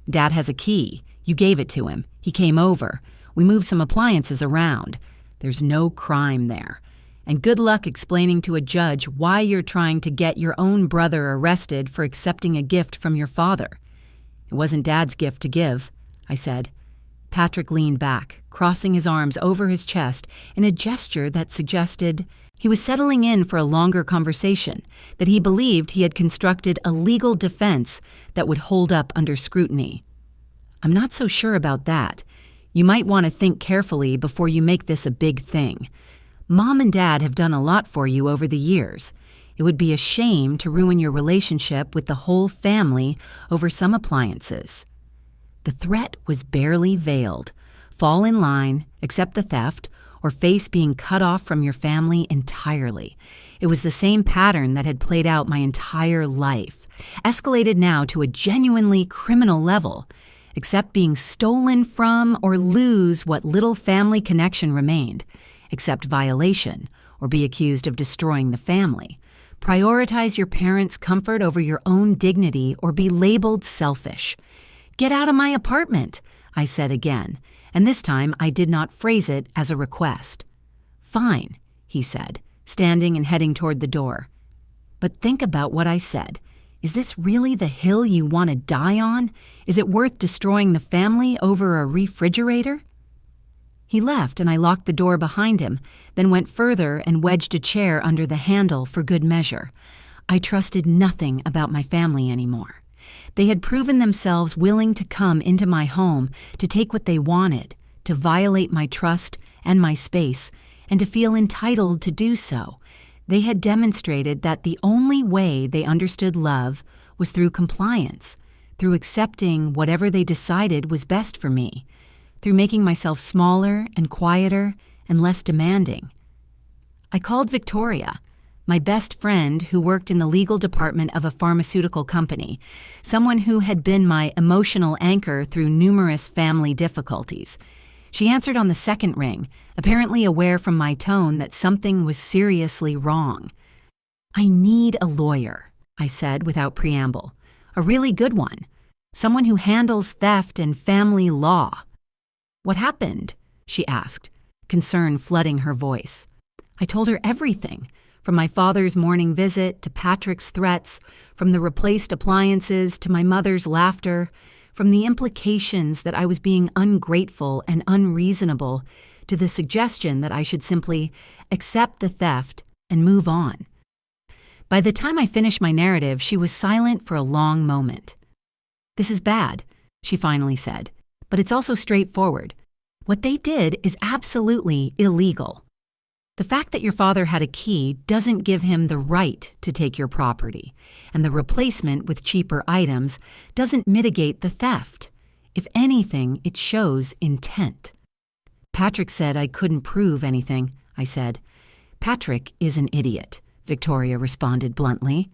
"Dad has a key. You gave it to him. He came over. We moved some appliances around. There's no crime there. And good luck explaining to a judge why you're trying to get your own brother arrested for accepting a gift from your father." "It wasn't Dad's gift to give," I said. Patrick leaned back, crossing his arms over his chest in a gesture that suggested he was settling in for a longer conversation, that he believed he had constructed a legal defense that would hold up under scrutiny. "I'm not so sure about that. You might want to think carefully before you make this a big thing. Mom and Dad have done a lot for you over the years. It would be a shame to ruin your relationship with the whole family over some appliances." The threat was barely veiled, fall in line, accept the theft, or face being cut off from your family entirely. It was the same pattern that had played out my entire life, escalated now to a genuinely criminal level. Accept being stolen from or lose what little family connection remained. Accept violation or be accused of destroying the family. Prioritize your parents' comfort over your own dignity or be labeled selfish. Get out of my apartment, I said again, and this time I did not phrase it as a request. Fine, he said, standing and heading toward the door. But think about what I said. Is this really the hill you want to die on? Is it worth destroying the family over a refrigerator? He left and I locked the door behind him, then went further and wedged a chair under the handle for good measure. I trusted nothing about my family anymore. They had proven themselves willing to come into my home, to take what they wanted, to violate my trust and my space, and to feel entitled to do so. They had demonstrated that the only way they understood love was through compliance, through accepting whatever they decided was best for me, through making myself smaller and quieter and less demanding. I called Victoria, my best friend who worked in the legal department of a pharmaceutical company, someone who had been my emotional anchor through numerous family difficulties. She answered on the second ring, apparently aware from my tone that something was seriously wrong. I need a lawyer, I said without preamble. A really good one. Someone who handles theft and family law. What happened? She asked, concern flooding her voice. I told her everything, from my father's morning visit to Patrick's threats, from the replaced appliances to my mother's laughter, from the implications that I was being ungrateful and unreasonable to the suggestion that I should simply accept the theft and move on. By the time I finished my narrative, she was silent for a long moment. This is bad, she finally said, but it's also straightforward. What they did is absolutely illegal. The fact that your father had a key doesn't give him the right to take your property, and the replacement with cheaper items doesn't mitigate the theft. If anything, it shows intent. Patrick said I couldn't prove anything, I said. Patrick is an idiot, Victoria responded bluntly.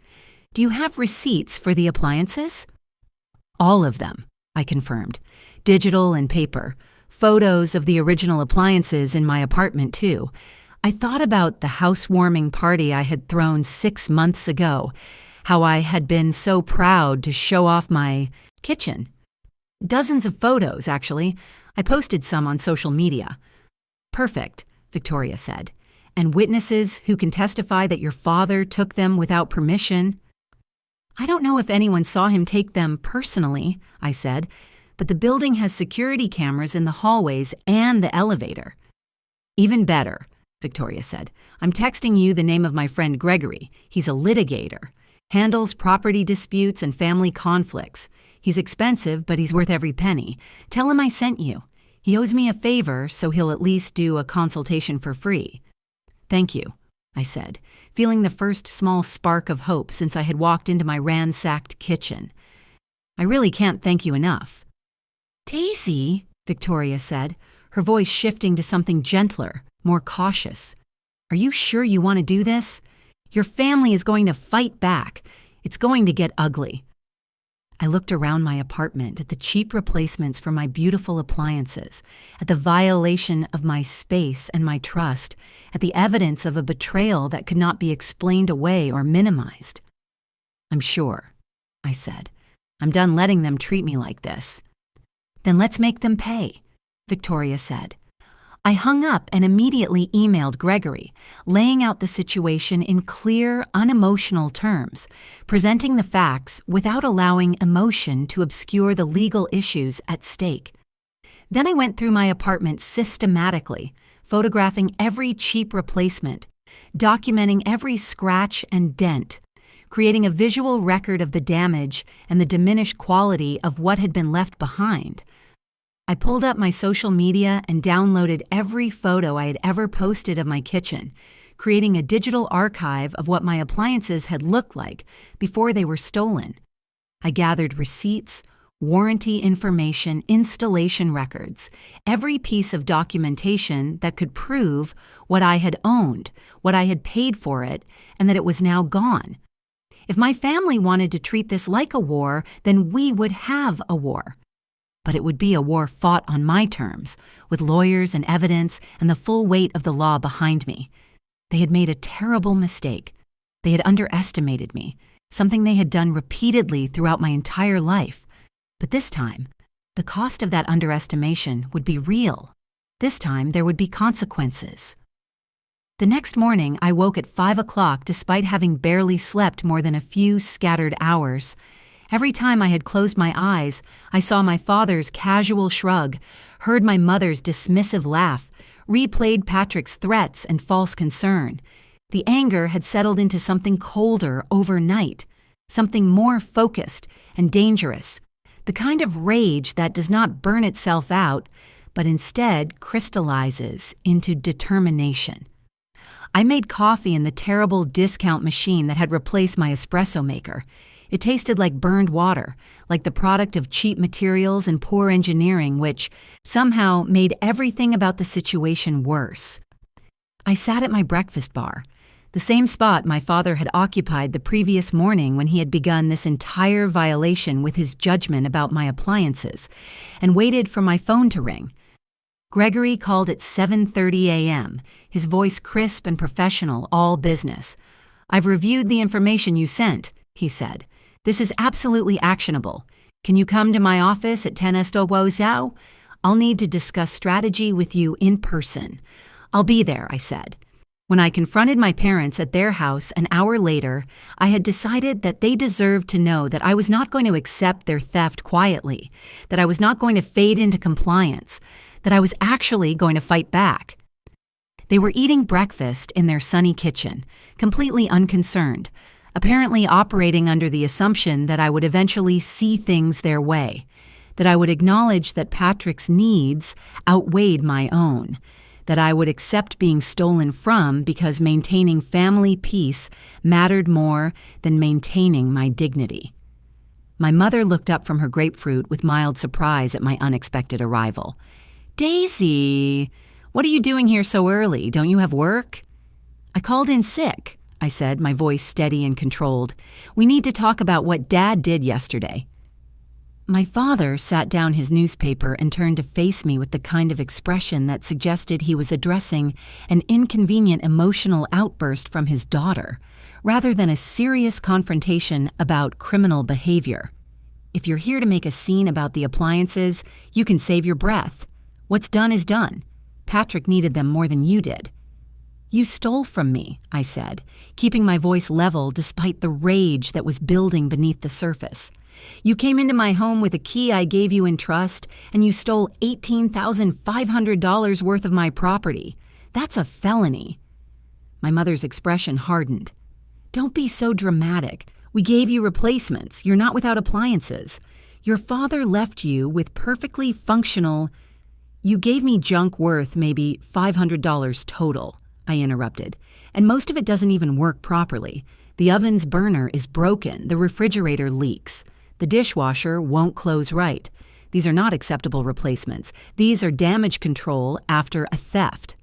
Do you have receipts for the appliances? All of them, I confirmed. Digital and paper. Photos of the original appliances in my apartment, too. I thought about the housewarming party I had thrown 6 months ago, how I had been so proud to show off my kitchen. Dozens of photos, actually. I posted some on social media. Perfect, Victoria said. And witnesses who can testify that your father took them without permission. I don't know if anyone saw him take them personally, I said, but the building has security cameras in the hallways and the elevator. Even better, Victoria said. I'm texting you the name of my friend Gregory. He's a litigator. Handles property disputes and family conflicts. He's expensive, but he's worth every penny. Tell him I sent you. He owes me a favor, so he'll at least do a consultation for free. Thank you, I said, feeling the first small spark of hope since I had walked into my ransacked kitchen. I really can't thank you enough. Daisy, Victoria said, her voice shifting to something gentler, more cautious. Are you sure you want to do this? Your family is going to fight back. It's going to get ugly. I looked around my apartment at the cheap replacements for my beautiful appliances, at the violation of my space and my trust, at the evidence of a betrayal that could not be explained away or minimized. I'm sure, I said. I'm done letting them treat me like this. Then let's make them pay, Victoria said. I hung up and immediately emailed Gregory, laying out the situation in clear, unemotional terms, presenting the facts without allowing emotion to obscure the legal issues at stake. Then I went through my apartment systematically, photographing every cheap replacement, documenting every scratch and dent, creating a visual record of the damage and the diminished quality of what had been left behind. I pulled up my social media and downloaded every photo I had ever posted of my kitchen, creating a digital archive of what my appliances had looked like before they were stolen. I gathered receipts, warranty information, installation records, every piece of documentation that could prove what I had owned, what I had paid for it, and that it was now gone. If my family wanted to treat this like a war, then we would have a war. But it would be a war fought on my terms, with lawyers and evidence and the full weight of the law behind me. They had made a terrible mistake. They had underestimated me, something they had done repeatedly throughout my entire life. But this time, the cost of that underestimation would be real. This time, there would be consequences. The next morning, I woke at 5 o'clock despite having barely slept more than a few scattered hours. Every time I had closed my eyes, I saw my father's casual shrug, heard my mother's dismissive laugh, replayed Patrick's threats and false concern. The anger had settled into something colder overnight, something more focused and dangerous, the kind of rage that does not burn itself out, but instead crystallizes into determination. I made coffee in the terrible discount machine that had replaced my espresso maker. It tasted like burned water, like the product of cheap materials and poor engineering, which somehow made everything about the situation worse. I sat at my breakfast bar, the same spot my father had occupied the previous morning when he had begun this entire violation with his judgment about my appliances, and waited for my phone to ring. Gregory called at 7:30 a.m., his voice crisp and professional, all business. "I've reviewed the information you sent," he said. "This is absolutely actionable. Can you come to my office at 10 Estoboao? I'll need to discuss strategy with you in person." "I'll be there," I said. When I confronted my parents at their house an hour later, I had decided that they deserved to know that I was not going to accept their theft quietly, that I was not going to fade into compliance, that I was actually going to fight back. They were eating breakfast in their sunny kitchen, completely unconcerned, apparently operating under the assumption that I would eventually see things their way, that I would acknowledge that Patrick's needs outweighed my own, that I would accept being stolen from because maintaining family peace mattered more than maintaining my dignity. My mother looked up from her grapefruit with mild surprise at my unexpected arrival. "Daisy, what are you doing here so early? Don't you have work?" "I called in sick," I said, my voice steady and controlled. "We need to talk about what Dad did yesterday." My father sat down his newspaper and turned to face me with the kind of expression that suggested he was addressing an inconvenient emotional outburst from his daughter, rather than a serious confrontation about criminal behavior. "If you're here to make a scene about the appliances, you can save your breath. What's done is done. Patrick needed them more than you did." "You stole from me," I said, keeping my voice level despite the rage that was building beneath the surface. "You came into my home with a key I gave you in trust, and you stole $18,500 worth of my property. That's a felony." My mother's expression hardened. "Don't be so dramatic. We gave you replacements. You're not without appliances. Your father left you with perfectly functional—" "You gave me junk worth maybe $500 total," I interrupted, "and most of it doesn't even work properly. The oven's burner is broken, the refrigerator leaks. The dishwasher won't close right. These are not acceptable replacements. These are damage control after a theft."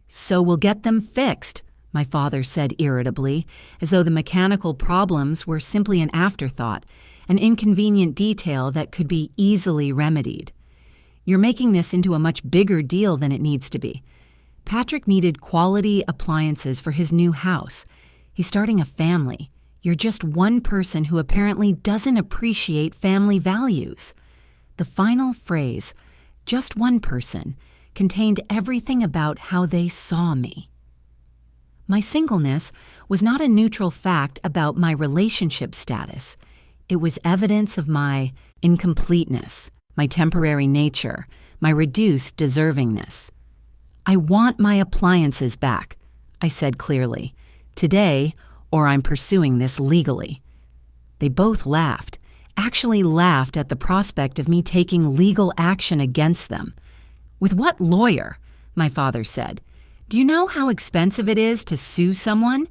"So we'll get them fixed," my father said irritably, as though the mechanical problems were simply an afterthought, an inconvenient detail that could be easily remedied. "You're making this into a much bigger deal than it needs to be. Patrick needed quality appliances for his new house. He's starting a family. You're just one person who apparently doesn't appreciate family values." The final phrase, "just one person," contained everything about how they saw me. My singleness was not a neutral fact about my relationship status. It was evidence of my incompleteness, my temporary nature, my reduced deservingness. "I want my appliances back," I said clearly. "Today, or I'm pursuing this legally." They both laughed, actually laughed at the prospect of me taking legal action against them. "With what lawyer?" my father said. "Do you know how expensive it is to sue someone?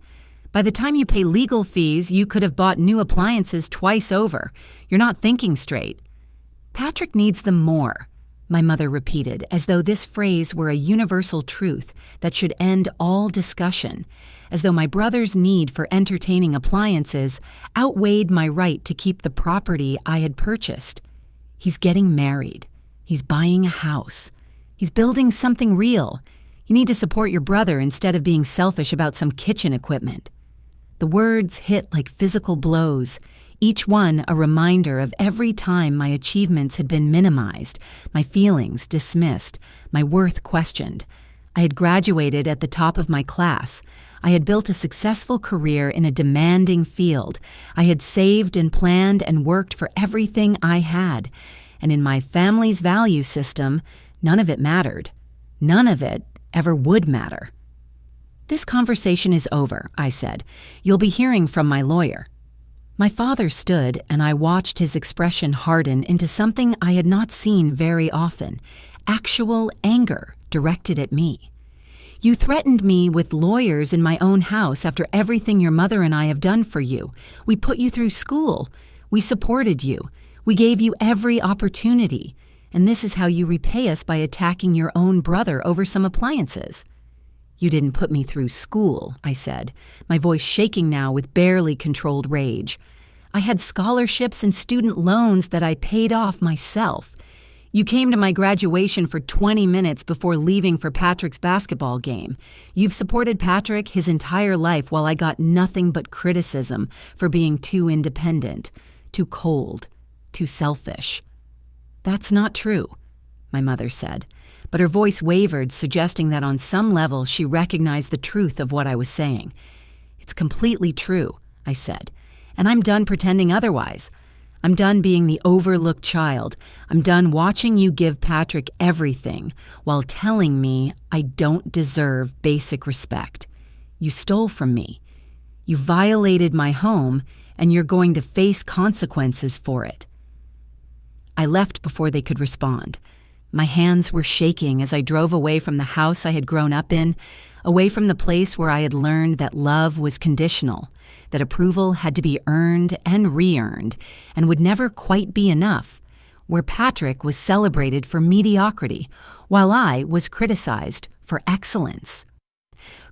By the time you pay legal fees, you could have bought new appliances twice over. You're not thinking straight." Patrick needs them more, my mother repeated, as though this phrase were a universal truth that should end all discussion, as though my brother's need for entertaining appliances outweighed my right to keep the property I had purchased. He's getting married. He's buying a house. He's building something real. You need to support your brother instead of being selfish about some kitchen equipment. The words hit like physical blows, each one a reminder of every time my achievements had been minimized, my feelings dismissed, my worth questioned. I had graduated at the top of my class. I had built a successful career in a demanding field. I had saved and planned and worked for everything I had. And in my family's value system, none of it mattered. None of it ever would matter. "This conversation is over," I said. "You'll be hearing from my lawyer." My father stood, and I watched his expression harden into something I had not seen very often, actual anger directed at me. "You threatened me with lawyers in my own house after everything your mother and I have done for you. We put you through school. We supported you. We gave you every opportunity. And this is how you repay us by attacking your own brother over some appliances." "You didn't put me through school," I said, my voice shaking now with barely controlled rage. "I had scholarships and student loans that I paid off myself. You came to my graduation for 20 minutes before leaving for Patrick's basketball game. You've supported Patrick his entire life while I got nothing but criticism for being too independent, too cold, too selfish." "That's not true," my mother said, but her voice wavered, suggesting that on some level she recognized the truth of what I was saying. "It's completely true," I said, "and I'm done pretending otherwise. I'm done being the overlooked child. I'm done watching you give Patrick everything while telling me I don't deserve basic respect. You stole from me. You violated my home, and you're going to face consequences for it." I left before they could respond. My hands were shaking as I drove away from the house I had grown up in, away from the place where I had learned that love was conditional, that approval had to be earned and re-earned, and would never quite be enough, where Patrick was celebrated for mediocrity, while I was criticized for excellence.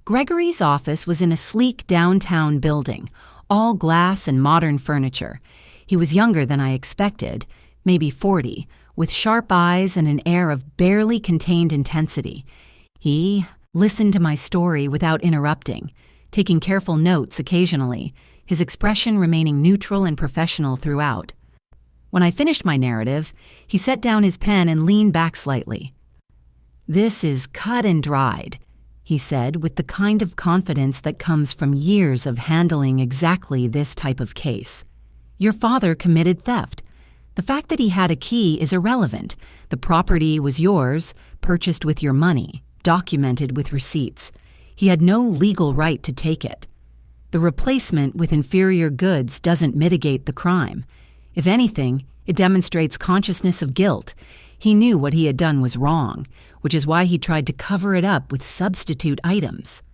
Gregory's office was in a sleek downtown building, all glass and modern furniture. He was younger than I expected, maybe 40, with sharp eyes and an air of barely contained intensity. He listened to my story without interrupting, taking careful notes occasionally, his expression remaining neutral and professional throughout. When I finished my narrative, he set down his pen and leaned back slightly. "This is cut and dried," he said with the kind of confidence that comes from years of handling exactly this type of case. "Your father committed theft. The fact that he had a key is irrelevant. The property was yours, purchased with your money, documented with receipts. He had no legal right to take it. The replacement with inferior goods doesn't mitigate the crime. If anything, it demonstrates consciousness of guilt. He knew what he had done was wrong, which is why he tried to cover it up with substitute items."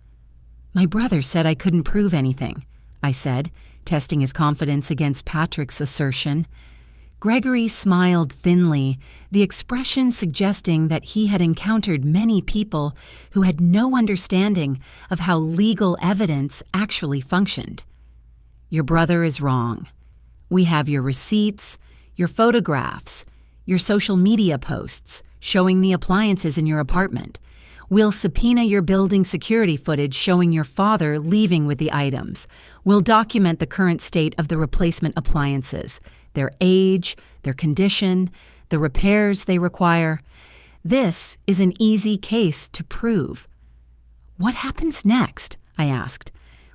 "My brother said I couldn't prove anything," I said, testing his confidence against Patrick's assertion. Gregory smiled thinly, the expression suggesting that he had encountered many people who had no understanding of how legal evidence actually functioned. "Your brother is wrong. We have your receipts, your photographs, your social media posts showing the appliances in your apartment. We'll subpoena your building security footage showing your father leaving with the items. We'll document the current state of the replacement appliances, their age, their condition, the repairs they require. This is an easy case to prove." "What happens next?" I asked.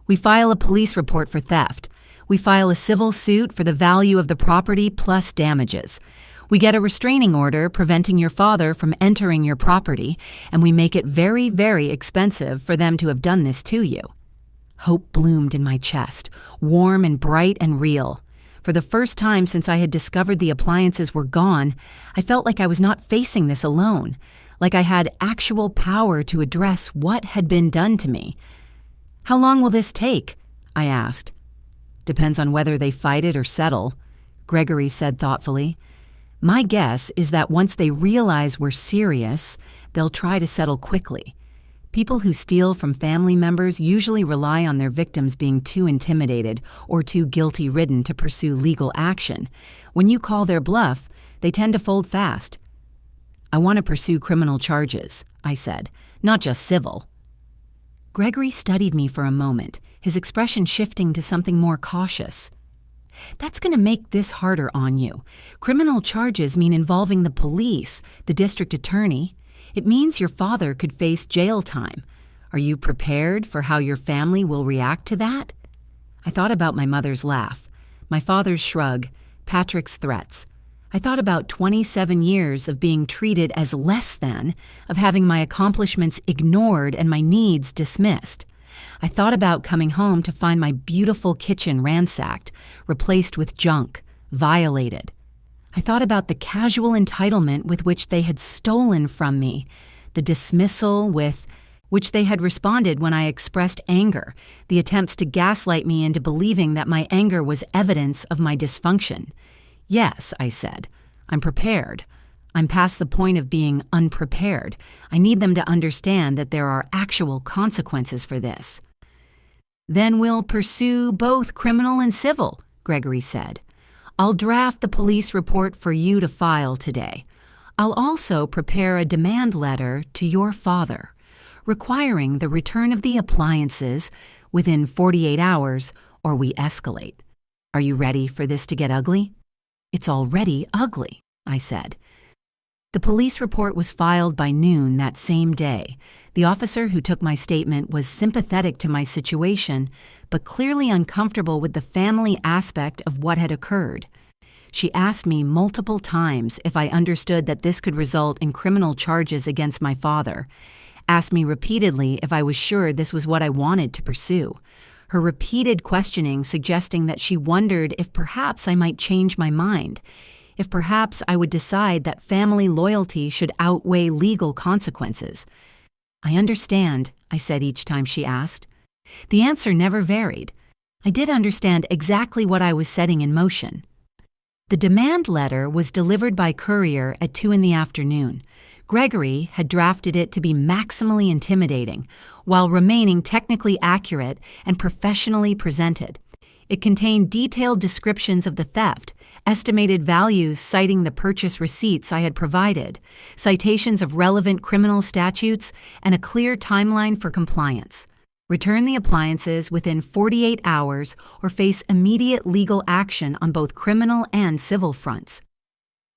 "We file a police report for theft. We file a civil suit for the value of the property plus damages. We get a restraining order preventing your father from entering your property, and we make it very, very expensive for them to have done this to you." Hope bloomed in my chest, warm and bright and real. For the first time since I had discovered the appliances were gone, I felt like I was not facing this alone, like I had actual power to address what had been done to me. "How long will this take?" I asked. "Depends on whether they fight it or settle," Gregory said thoughtfully. My guess is that once they realize we're serious, they'll try to settle quickly. People who steal from family members usually rely on their victims being too intimidated or too guilty-ridden to pursue legal action. When you call their bluff, they tend to fold fast. "I want to pursue criminal charges," I said, "not just civil." Gregory studied me for a moment, his expression shifting to something more cautious. "That's going to make this harder on you. Criminal charges mean involving the police, the district attorney. It means your father could face jail time. Are you prepared for how your family will react to that?" I thought about my mother's laugh, my father's shrug, Patrick's threats. I thought about 27 years of being treated as less than, of having my accomplishments ignored and my needs dismissed. I thought about coming home to find my beautiful kitchen ransacked, replaced with junk, violated. I thought about the casual entitlement with which they had stolen from me, the dismissal with which they had responded when I expressed anger, the attempts to gaslight me into believing that my anger was evidence of my dysfunction. "Yes," I said, "I'm prepared. I'm past the point of being unprepared. I need them to understand that there are actual consequences for this." "Then we'll pursue both criminal and civil," Gregory said. "I'll draft the police report for you to file today. I'll also prepare a demand letter to your father, requiring the return of the appliances within 48 hours or we escalate. Are you ready for this to get ugly?" "It's already ugly," I said. The police report was filed by noon that same day. The officer who took my statement was sympathetic to my situation, but clearly uncomfortable with the family aspect of what had occurred. She asked me multiple times if I understood that this could result in criminal charges against my father, asked me repeatedly if I was sure this was what I wanted to pursue. Her repeated questioning suggesting that she wondered if perhaps I might change my mind, if perhaps I would decide that family loyalty should outweigh legal consequences. "I understand," I said each time she asked. The answer never varied. I did understand exactly what I was setting in motion. The demand letter was delivered by courier at 2 p.m. Gregory had drafted it to be maximally intimidating, while remaining technically accurate and professionally presented. It contained detailed descriptions of the theft, estimated values citing the purchase receipts I had provided, citations of relevant criminal statutes, and a clear timeline for compliance. Return the appliances within 48 hours or face immediate legal action on both criminal and civil fronts.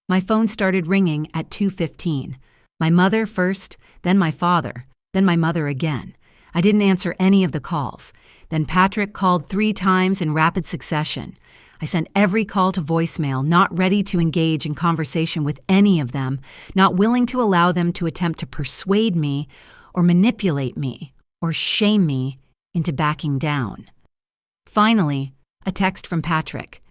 My phone started ringing at 2:15. My mother first, then my father, then my mother again. I didn't answer any of the calls. Then Patrick called 3 times in rapid succession. I sent every call to voicemail, not ready to engage in conversation with any of them, not willing to allow them to attempt to persuade me or manipulate me or shame me into backing down. Finally, a text from Patrick.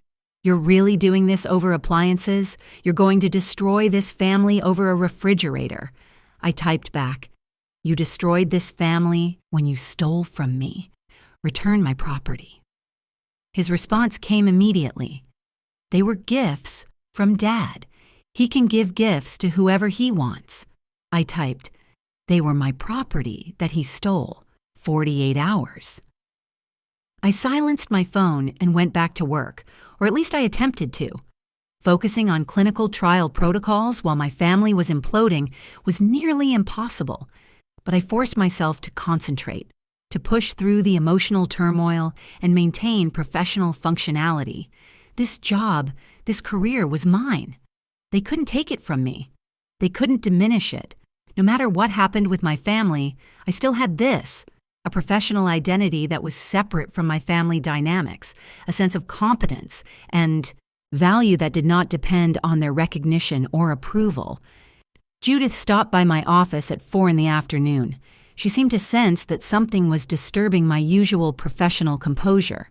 "You're really doing this over appliances? You're going to destroy this family over a refrigerator." I typed back, "You destroyed this family when you stole from me. Return my property." His response came immediately. "They were gifts from Dad. He can give gifts to whoever he wants." I typed, "They were my property that he stole. 48 hours." I silenced my phone and went back to work, or at least I attempted to. Focusing on clinical trial protocols while my family was imploding was nearly impossible, but I forced myself to concentrate, to push through the emotional turmoil and maintain professional functionality. This job, this career was mine. They couldn't take it from me. They couldn't diminish it. No matter what happened with my family, I still had this, a professional identity that was separate from my family dynamics, a sense of competence and value that did not depend on their recognition or approval. Judith stopped by my office at 4 p.m. She seemed to sense that something was disturbing my usual professional composure.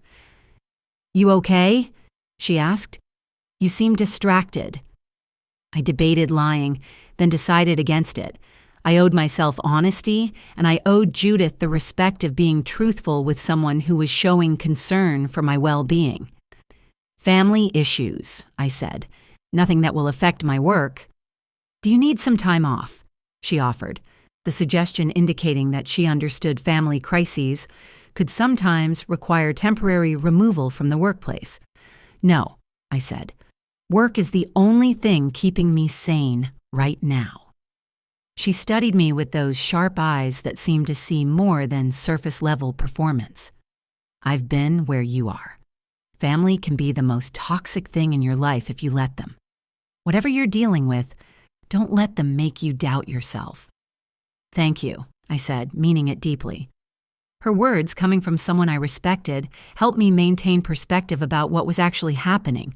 "You okay?" she asked. "You seem distracted." I debated lying, then decided against it. I owed myself honesty, and I owed Judith the respect of being truthful with someone who was showing concern for my well-being. "Family issues," I said. Nothing that will affect my work. Do you need some time off? She offered, the suggestion indicating that she understood family crises could sometimes require temporary removal from the workplace. No, I said. Work is the only thing keeping me sane right now. She studied me with those sharp eyes that seemed to see more than surface-level performance. I've been where you are. Family can be the most toxic thing in your life if you let them. Whatever you're dealing with, don't let them make you doubt yourself. Thank you, I said, meaning it deeply. Her words, coming from someone I respected, helped me maintain perspective about what was actually happening,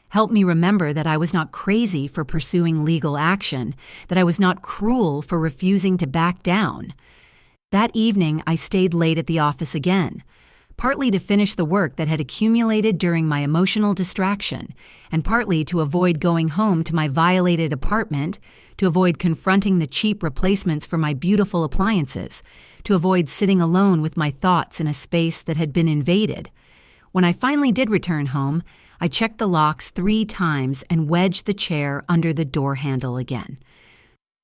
helped me remember that I was not crazy for pursuing legal action, that I was not cruel for refusing to back down. That evening, I stayed late at the office again, partly to finish the work that had accumulated during my emotional distraction, and partly to avoid going home to my violated apartment, to avoid confronting the cheap replacements for my beautiful appliances, to avoid sitting alone with my thoughts in a space that had been invaded. When I finally did return home, I checked the locks 3 times and wedged the chair under the door handle again.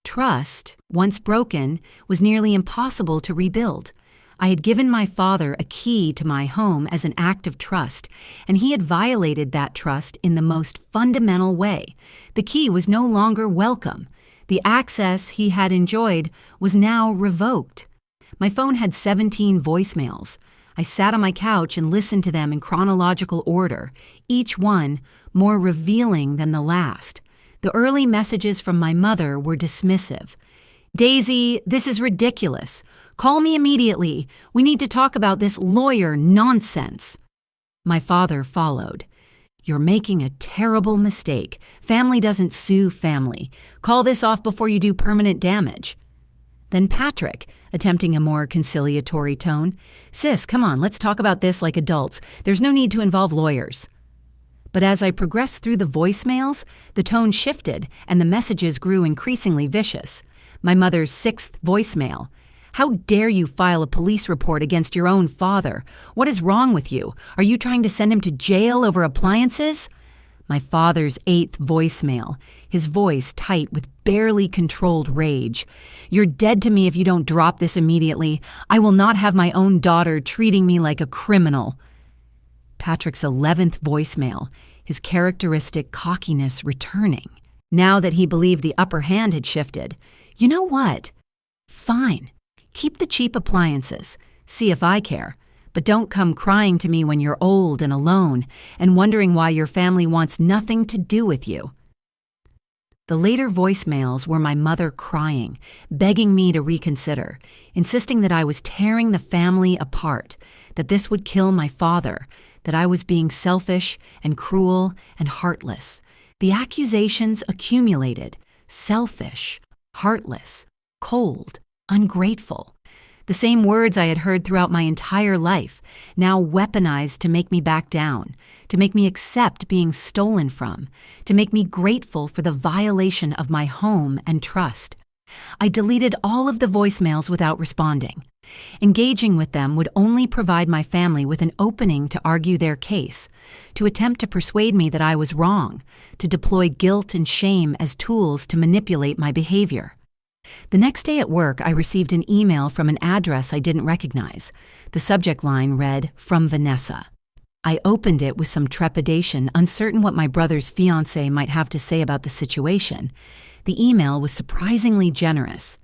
Trust, once broken, was nearly impossible to rebuild. I had given my father a key to my home as an act of trust, and he had violated that trust in the most fundamental way. The key was no longer welcome. The access he had enjoyed was now revoked. My phone had 17 voicemails. I sat on my couch and listened to them in chronological order, each one more revealing than the last. The early messages from my mother were dismissive. "Daisy, this is ridiculous. Call me immediately. We need to talk about this lawyer nonsense." My father followed. "You're making a terrible mistake. Family doesn't sue family. Call this off before you do permanent damage." Then Patrick, attempting a more conciliatory tone, "Sis, come on, let's talk about this like adults. There's no need to involve lawyers." But as I progressed through the voicemails, the tone shifted and the messages grew increasingly vicious. My mother's 6th voicemail. "How dare you file a police report against your own father? What is wrong with you? Are you trying to send him to jail over appliances?" My father's 8th voicemail, his voice tight with barely controlled rage. "You're dead to me if you don't drop this immediately. I will not have my own daughter treating me like a criminal." Patrick's 11th voicemail, his characteristic cockiness returning. Now that he believed the upper hand had shifted. "You know what? Fine. Keep the cheap appliances. See if I care. But don't come crying to me when you're old and alone and wondering why your family wants nothing to do with you." The later voicemails were my mother crying, begging me to reconsider, insisting that I was tearing the family apart, that this would kill my father, that I was being selfish and cruel and heartless. The accusations accumulated: selfish, heartless, cold, ungrateful. The same words I had heard throughout my entire life, now weaponized to make me back down, to make me accept being stolen from, to make me grateful for the violation of my home and trust. I deleted all of the voicemails without responding. Engaging with them would only provide my family with an opening to argue their case, to attempt to persuade me that I was wrong, to deploy guilt and shame as tools to manipulate my behavior. The next day at work, I received an email from an address I didn't recognize. The subject line read, "From Vanessa." I opened it with some trepidation, uncertain what my brother's fiancé might have to say about the situation. The email was surprisingly generous.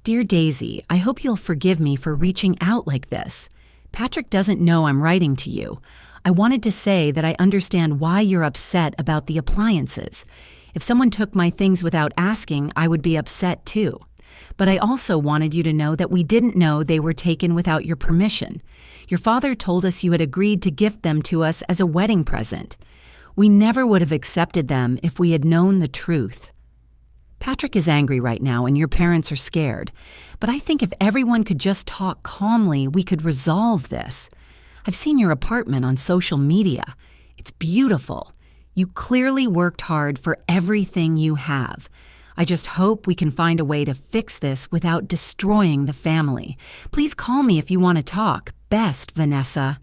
"Dear Daisy, I hope you'll forgive me for reaching out like this. Patrick doesn't know I'm writing to you. I wanted to say that I understand why you're upset about the appliances. If someone took my things without asking, I would be upset too. But I also wanted you to know that we didn't know they were taken without your permission. Your father told us you had agreed to gift them to us as a wedding present. We never would have accepted them if we had known the truth. Patrick is angry right now and your parents are scared. But I think if everyone could just talk calmly, we could resolve this. I've seen your apartment on social media. It's beautiful. You clearly worked hard for everything you have. I just hope we can find a way to fix this without destroying the family. Please call me if you want to talk. Best, Vanessa."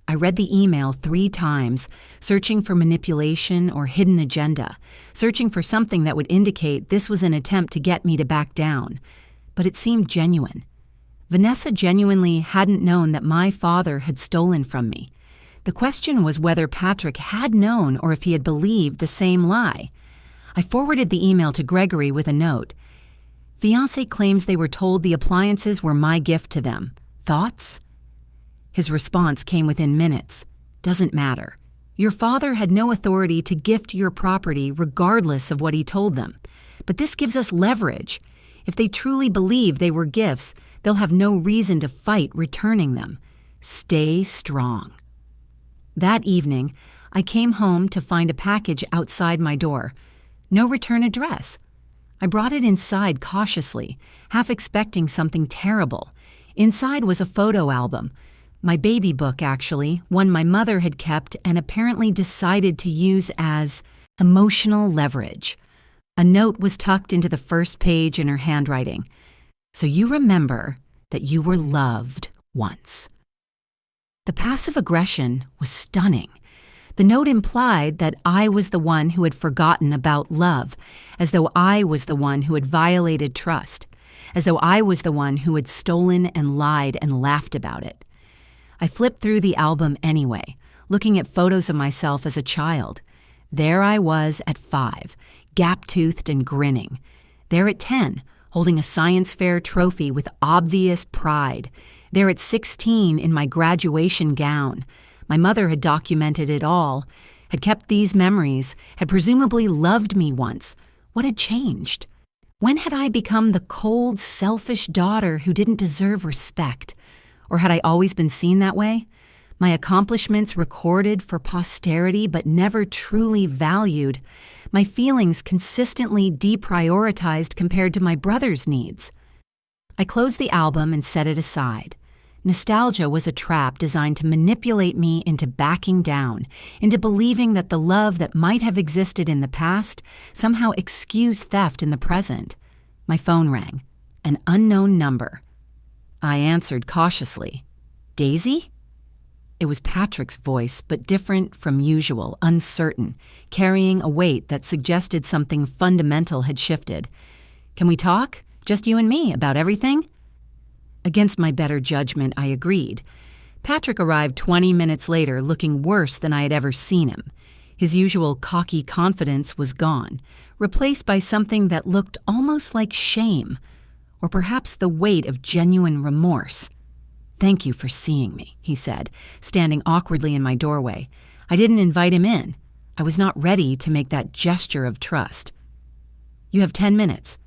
I read the email 3 times, searching for manipulation or hidden agenda, searching for something that would indicate this was an attempt to get me to back down. But it seemed genuine. Vanessa genuinely hadn't known that my father had stolen from me. The question was whether Patrick had known or if he had believed the same lie. I forwarded the email to Gregory with a note. Fiancé claims they were told the appliances were my gift to them. Thoughts? His response came within minutes. Doesn't matter. Your father had no authority to gift your property regardless of what he told them. But this gives us leverage. If they truly believe they were gifts, they'll have no reason to fight returning them. Stay strong. That evening, I came home to find a package outside my door. No return address. I brought it inside cautiously, half expecting something terrible. Inside was a photo album. My baby book, actually, one my mother had kept and apparently decided to use as emotional leverage. A note was tucked into the first page in her handwriting. So you remember that you were loved once. The passive aggression was stunning. The note implied that I was the one who had forgotten about love, as though I was the one who had violated trust, as though I was the one who had stolen and lied and laughed about it. I flipped through the album anyway, looking at photos of myself as a child. There I was at 5, gap-toothed and grinning. There at 10, holding a science fair trophy with obvious pride. There at 16 in my graduation gown. My mother had documented it all, had kept these memories, had presumably loved me once. What had changed? When had I become the cold, selfish daughter who didn't deserve respect? Or had I always been seen that way? My accomplishments recorded for posterity but never truly valued. My feelings consistently deprioritized compared to my brother's needs. I closed the album and set it aside. Nostalgia was a trap designed to manipulate me into backing down, into believing that the love that might have existed in the past somehow excused theft in the present. My phone rang. An unknown number. I answered cautiously. Daisy? It was Patrick's voice, but different from usual, uncertain, carrying a weight that suggested something fundamental had shifted. Can we talk? Just you and me, about everything? Against my better judgment, I agreed. Patrick arrived 20 minutes later, looking worse than I had ever seen him. His usual cocky confidence was gone, replaced by something that looked almost like shame, or perhaps the weight of genuine remorse. Thank you for seeing me, he said, standing awkwardly in my doorway. I didn't invite him in. I was not ready to make that gesture of trust. You have 10 minutes.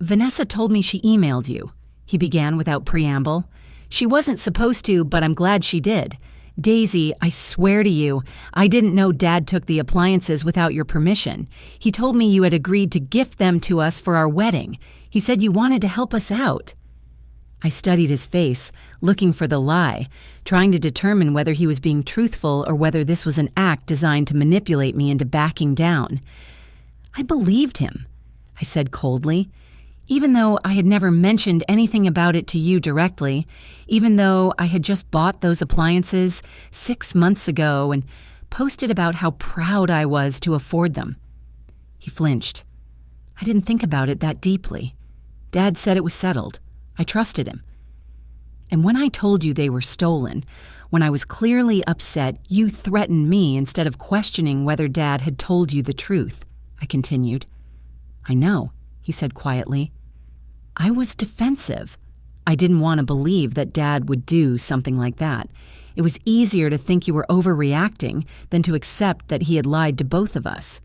Vanessa told me she emailed you, he began without preamble. She wasn't supposed to, but I'm glad she did. Daisy, I swear to you, I didn't know Dad took the appliances without your permission. He told me you had agreed to gift them to us for our wedding. He said you wanted to help us out. I studied his face, looking for the lie, trying to determine whether he was being truthful or whether this was an act designed to manipulate me into backing down. I believed him, I said coldly. Even though I had never mentioned anything about it to you directly, even though I had just bought those appliances 6 months ago and posted about how proud I was to afford them. He flinched. I didn't think about it that deeply. Dad said it was settled. I trusted him. And when I told you they were stolen, when I was clearly upset, you threatened me instead of questioning whether Dad had told you the truth, I continued. I know, he said quietly. I was defensive. I didn't want to believe that Dad would do something like that. It was easier to think you were overreacting than to accept that he had lied to both of us.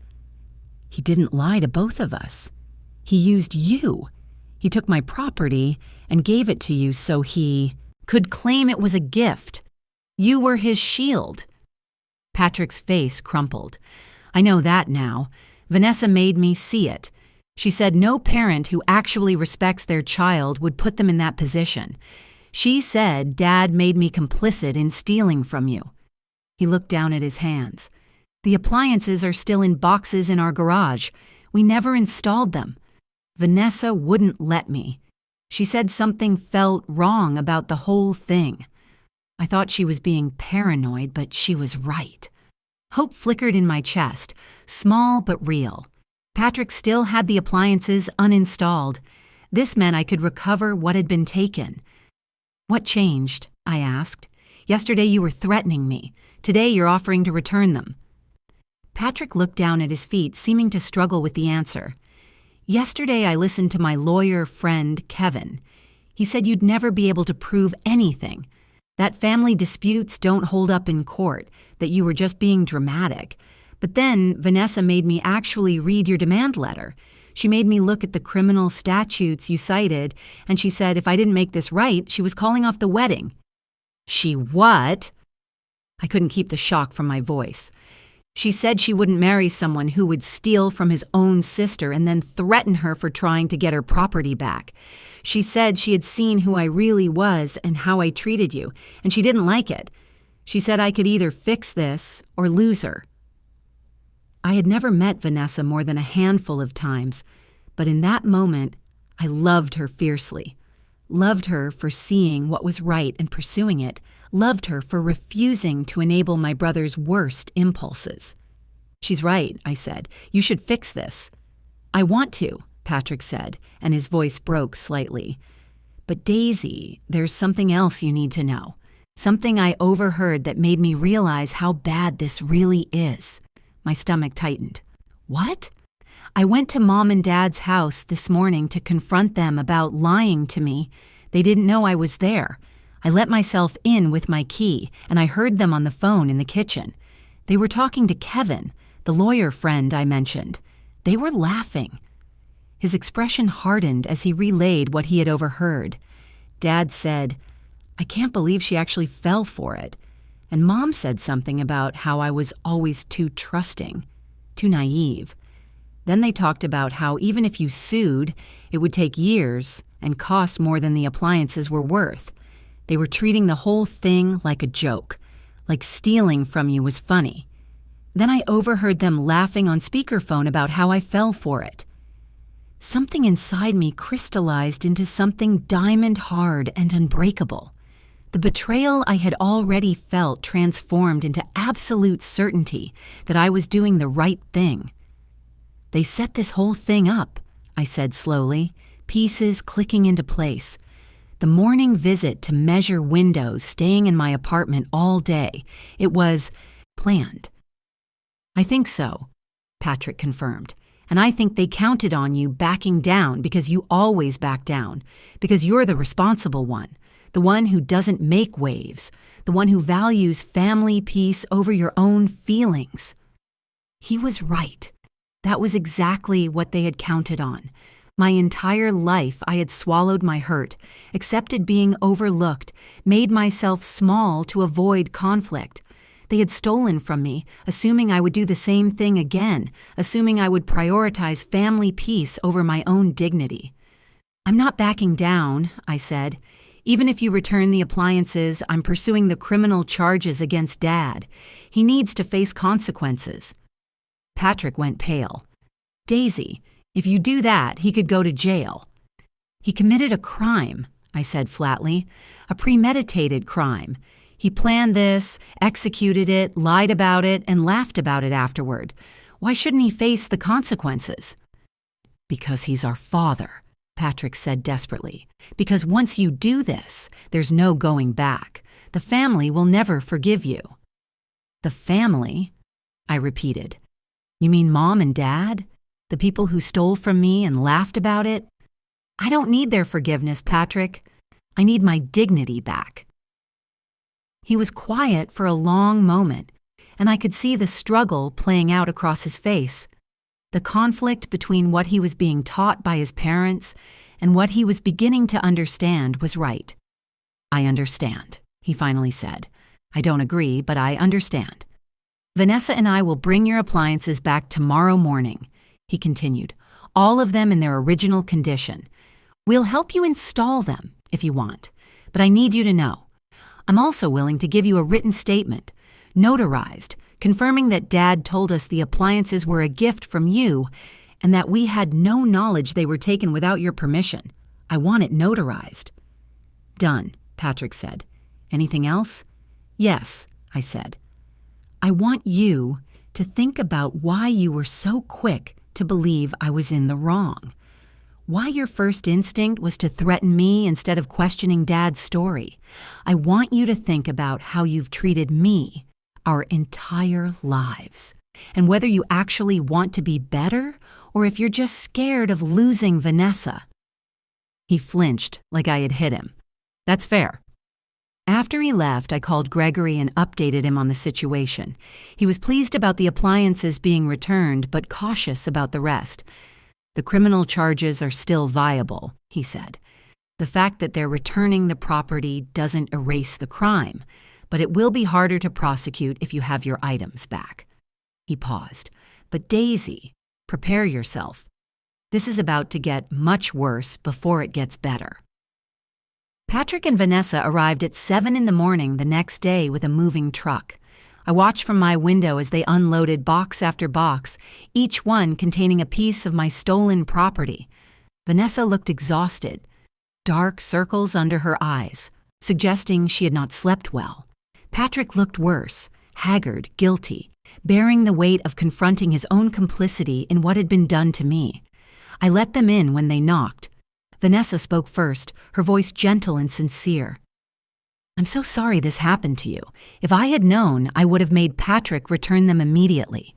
He didn't lie to both of us. He used you. He took my property and gave it to you so he could claim it was a gift. You were his shield. Patrick's face crumpled. I know that now. Vanessa made me see it. She said no parent who actually respects their child would put them in that position. She said Dad made me complicit in stealing from you. He looked down at his hands. The appliances are still in boxes in our garage. We never installed them. Vanessa wouldn't let me. She said something felt wrong about the whole thing. I thought she was being paranoid, but she was right. Hope flickered in my chest, small but real. Patrick still had the appliances uninstalled. This meant I could recover what had been taken. "What changed?" I asked. "Yesterday you were threatening me. Today you're offering to return them." Patrick looked down at his feet, seeming to struggle with the answer. "Yesterday I listened to my lawyer friend, Kevin. He said you'd never be able to prove anything, that family disputes don't hold up in court, that you were just being dramatic. But then Vanessa made me actually read your demand letter. She made me look at the criminal statutes you cited, and she said if I didn't make this right, she was calling off the wedding." "She what?" I couldn't keep the shock from my voice. "She said she wouldn't marry someone who would steal from his own sister and then threaten her for trying to get her property back. She said she had seen who I really was and how I treated you, and she didn't like it. She said I could either fix this or lose her." I had never met Vanessa more than a handful of times, but in that moment, I loved her fiercely. Loved her for seeing what was right and pursuing it. Loved her for refusing to enable my brother's worst impulses. "She's right," I said. "You should fix this." "I want to," Patrick said, and his voice broke slightly. "But Daisy, there's something else you need to know. Something I overheard that made me realize how bad this really is." My stomach tightened. "What?" "I went to Mom and Dad's house this morning to confront them about lying to me. They didn't know I was there. I let myself in with my key, and I heard them on the phone in the kitchen. They were talking to Kevin, the lawyer friend I mentioned. They were laughing." His expression hardened as he relayed what he had overheard. Dad said, "I can't believe she actually fell for it." And Mom said something about how I was always too trusting, too naive. Then they talked about how even if you sued, it would take years and cost more than the appliances were worth. They were treating the whole thing like a joke, like stealing from you was funny. Then I overheard them laughing on speakerphone about how I fell for it. Something inside me crystallized into something diamond hard and unbreakable. The betrayal I had already felt transformed into absolute certainty that I was doing the right thing. "They set this whole thing up," I said slowly, pieces clicking into place. "The morning visit to measure windows, staying in my apartment all day. It was planned." "I think so," Patrick confirmed. "And I think they counted on you backing down because you always back down, because you're the responsible one. The one who doesn't make waves, the one who values family peace over your own feelings." He was right. That was exactly what they had counted on. My entire life I had swallowed my hurt, accepted being overlooked, made myself small to avoid conflict. They had stolen from me, assuming I would do the same thing again, assuming I would prioritize family peace over my own dignity. "I'm not backing down," I said. "Even if you return the appliances, I'm pursuing the criminal charges against Dad. He needs to face consequences." Patrick went pale. "Daisy, if you do that, he could go to jail." "He committed a crime," I said flatly, "a premeditated crime. He planned this, executed it, lied about it, and laughed about it afterward. Why shouldn't he face the consequences?" "Because he's our father," Patrick said desperately. "Because once you do this, there's no going back. The family will never forgive you." "The family?" I repeated. "You mean Mom and Dad? The people who stole from me and laughed about it? I don't need their forgiveness, Patrick. I need my dignity back." He was quiet for a long moment, and I could see the struggle playing out across his face. The conflict between what he was being taught by his parents and what he was beginning to understand was right. "I understand," he finally said. "I don't agree, but I understand. Vanessa and I will bring your appliances back tomorrow morning," he continued, "all of them in their original condition. We'll help you install them if you want, but I need you to know. I'm also willing to give you a written statement, notarized, confirming that Dad told us the appliances were a gift from you and that we had no knowledge they were taken without your permission. I want it notarized." "Done," Patrick said. Anything else? Yes, I said. I want you to think about why you were so quick to believe I was in the wrong. Why your first instinct was to threaten me instead of questioning Dad's story. I want you to think about how you've treated me our entire lives, and whether you actually want to be better or if you're just scared of losing Vanessa. He flinched like I had hit him. That's fair. After he left, I called Gregory and updated him on the situation. He was pleased about the appliances being returned, but cautious about the rest. The criminal charges are still viable, he said. The fact that they're returning the property doesn't erase the crime, but it will be harder to prosecute if you have your items back. He paused. But Daisy, prepare yourself. This is about to get much worse before it gets better. Patrick and Vanessa arrived at 7 in the morning the next day with a moving truck. I watched from my window as they unloaded box after box, each one containing a piece of my stolen property. Vanessa looked exhausted, dark circles under her eyes, suggesting she had not slept well. Patrick looked worse, haggard, guilty, bearing the weight of confronting his own complicity in what had been done to me. I let them in when they knocked. Vanessa spoke first, her voice gentle and sincere. I'm so sorry this happened to you. If I had known, I would have made Patrick return them immediately.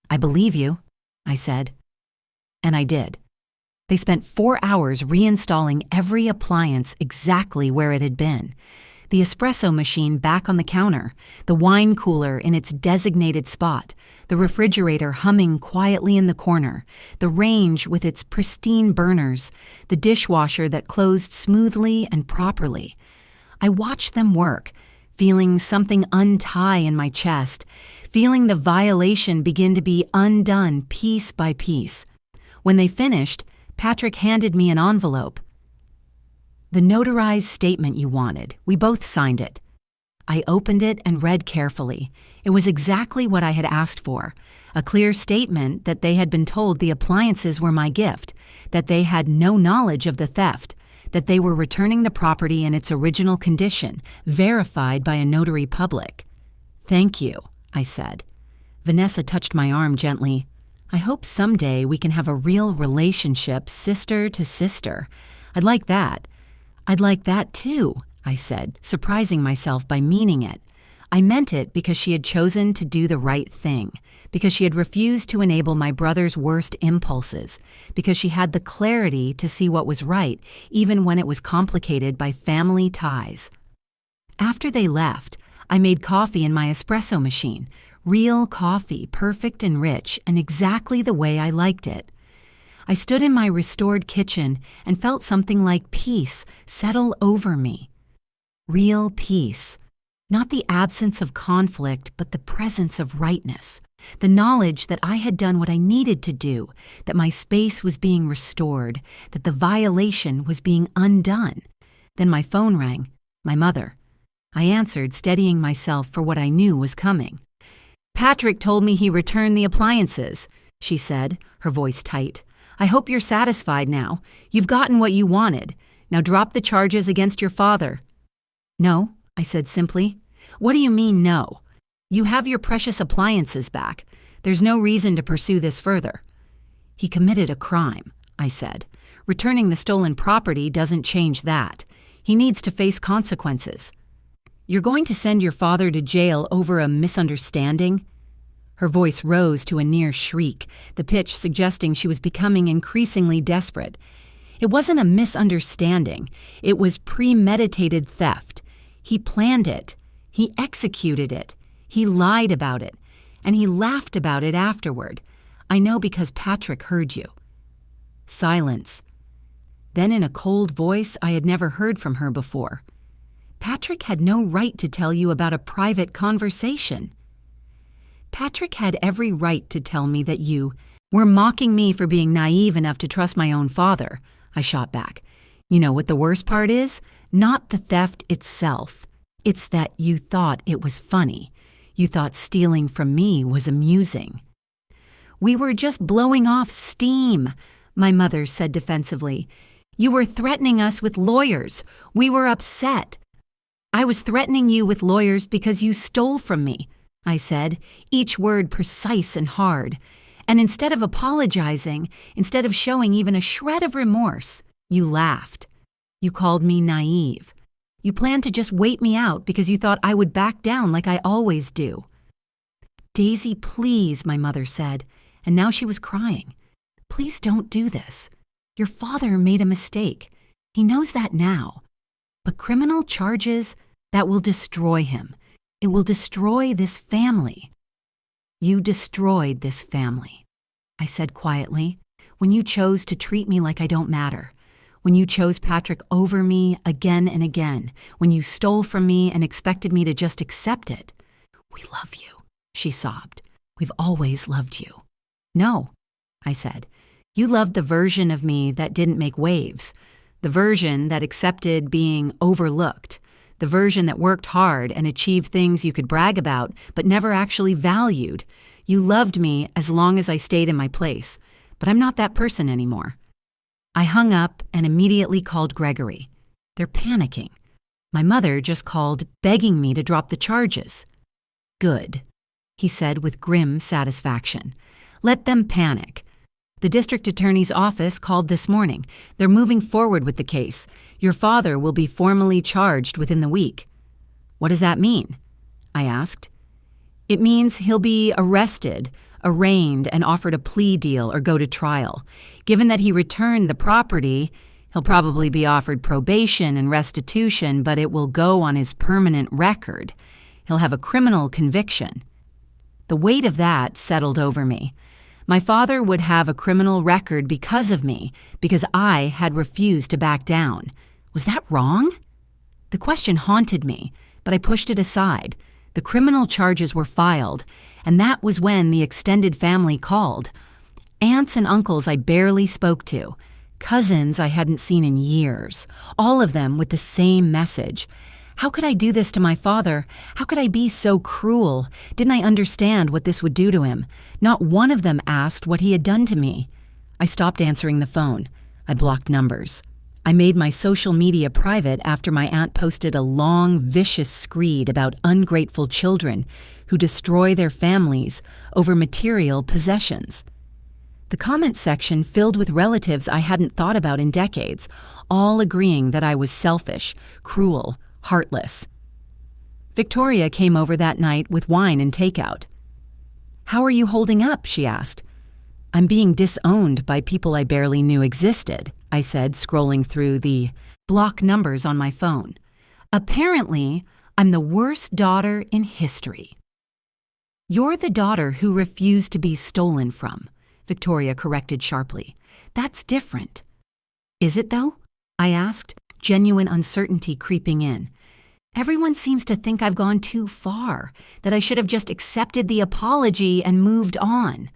I believe you, I said. And I did. They spent 4 hours reinstalling every appliance exactly where it had been. The espresso machine back on the counter, the wine cooler in its designated spot, the refrigerator humming quietly in the corner, the range with its pristine burners, the dishwasher that closed smoothly and properly. I watched them work, feeling something untie in my chest, feeling the violation begin to be undone piece by piece. When they finished, Patrick handed me an envelope. The notarized statement you wanted. We both signed it. I opened it and read carefully. It was exactly what I had asked for. A clear statement that they had been told the appliances were my gift, that they had no knowledge of the theft, that they were returning the property in its original condition, verified by a notary public. Thank you, I said. Vanessa touched my arm gently. I hope someday we can have a real relationship, sister to sister. I'd like that. I'd like that too, I said, surprising myself by meaning it. I meant it because she had chosen to do the right thing, because she had refused to enable my brother's worst impulses, because she had the clarity to see what was right, even when it was complicated by family ties. After they left, I made coffee in my espresso machine, real coffee, perfect and rich, and exactly the way I liked it. I stood in my restored kitchen and felt something like peace settle over me. Real peace. Not the absence of conflict, but the presence of rightness. The knowledge that I had done what I needed to do, that my space was being restored, that the violation was being undone. Then my phone rang. My mother. I answered, steadying myself for what I knew was coming. Patrick told me he returned the appliances, she said, her voice tight. I hope you're satisfied now. You've gotten what you wanted. Now drop the charges against your father. No, I said simply. What do you mean, no? You have your precious appliances back. There's no reason to pursue this further. He committed a crime, I said. Returning the stolen property doesn't change that. He needs to face consequences. You're going to send your father to jail over a misunderstanding? Her voice rose to a near shriek, the pitch suggesting she was becoming increasingly desperate. It wasn't a misunderstanding. It was premeditated theft. He planned it. He executed it. He lied about it. And he laughed about it afterward. I know because Patrick heard you. Silence. Then in a cold voice I had never heard from her before. Patrick had no right to tell you about a private conversation. Patrick had every right to tell me that you were mocking me for being naive enough to trust my own father, I shot back. You know what the worst part is? Not the theft itself. It's that you thought it was funny. You thought stealing from me was amusing. We were just blowing off steam, my mother said defensively. You were threatening us with lawyers. We were upset. I was threatening you with lawyers because you stole from me, I said, each word precise and hard. And instead of apologizing, instead of showing even a shred of remorse, you laughed. You called me naive. You planned to just wait me out because you thought I would back down like I always do. Daisy, please, my mother said, and now she was crying. Please don't do this. Your father made a mistake. He knows that now. But criminal charges, that will destroy him. It will destroy this family. You destroyed this family, I said quietly, when you chose to treat me like I don't matter, when you chose Patrick over me again and again, when you stole from me and expected me to just accept it. We love you, she sobbed. We've always loved you. No, I said. You loved the version of me that didn't make waves, the version that accepted being overlooked, the version that worked hard and achieved things you could brag about but never actually valued. You loved me as long as I stayed in my place, but I'm not that person anymore. I hung up and immediately called Gregory. They're panicking. My mother just called, begging me to drop the charges. Good, he said with grim satisfaction. Let them panic. The district attorney's office called this morning. They're moving forward with the case. Your father will be formally charged within the week. What does that mean? I asked. It means he'll be arrested, arraigned, and offered a plea deal or go to trial. Given that he returned the property, he'll probably be offered probation and restitution, but it will go on his permanent record. He'll have a criminal conviction. The weight of that settled over me. My father would have a criminal record because of me, because I had refused to back down. Was that wrong? The question haunted me, but I pushed it aside. The criminal charges were filed, and that was when the extended family called. Aunts and uncles I barely spoke to, cousins I hadn't seen in years, all of them with the same message. How could I do this to my father? How could I be so cruel? Didn't I understand what this would do to him? Not one of them asked what he had done to me. I stopped answering the phone. I blocked numbers. I made my social media private after my aunt posted a long, vicious screed about ungrateful children who destroy their families over material possessions. The comment section filled with relatives I hadn't thought about in decades, all agreeing that I was selfish, cruel, heartless. Victoria came over that night with wine and takeout. How are you holding up? She asked. I'm being disowned by people I barely knew existed, I said, scrolling through the block numbers on my phone. Apparently, I'm the worst daughter in history. You're the daughter who refused to be stolen from, Victoria corrected sharply. That's different. Is it though? I asked, genuine uncertainty creeping in. Everyone seems to think I've gone too far, that I should have just accepted the apology and moved on.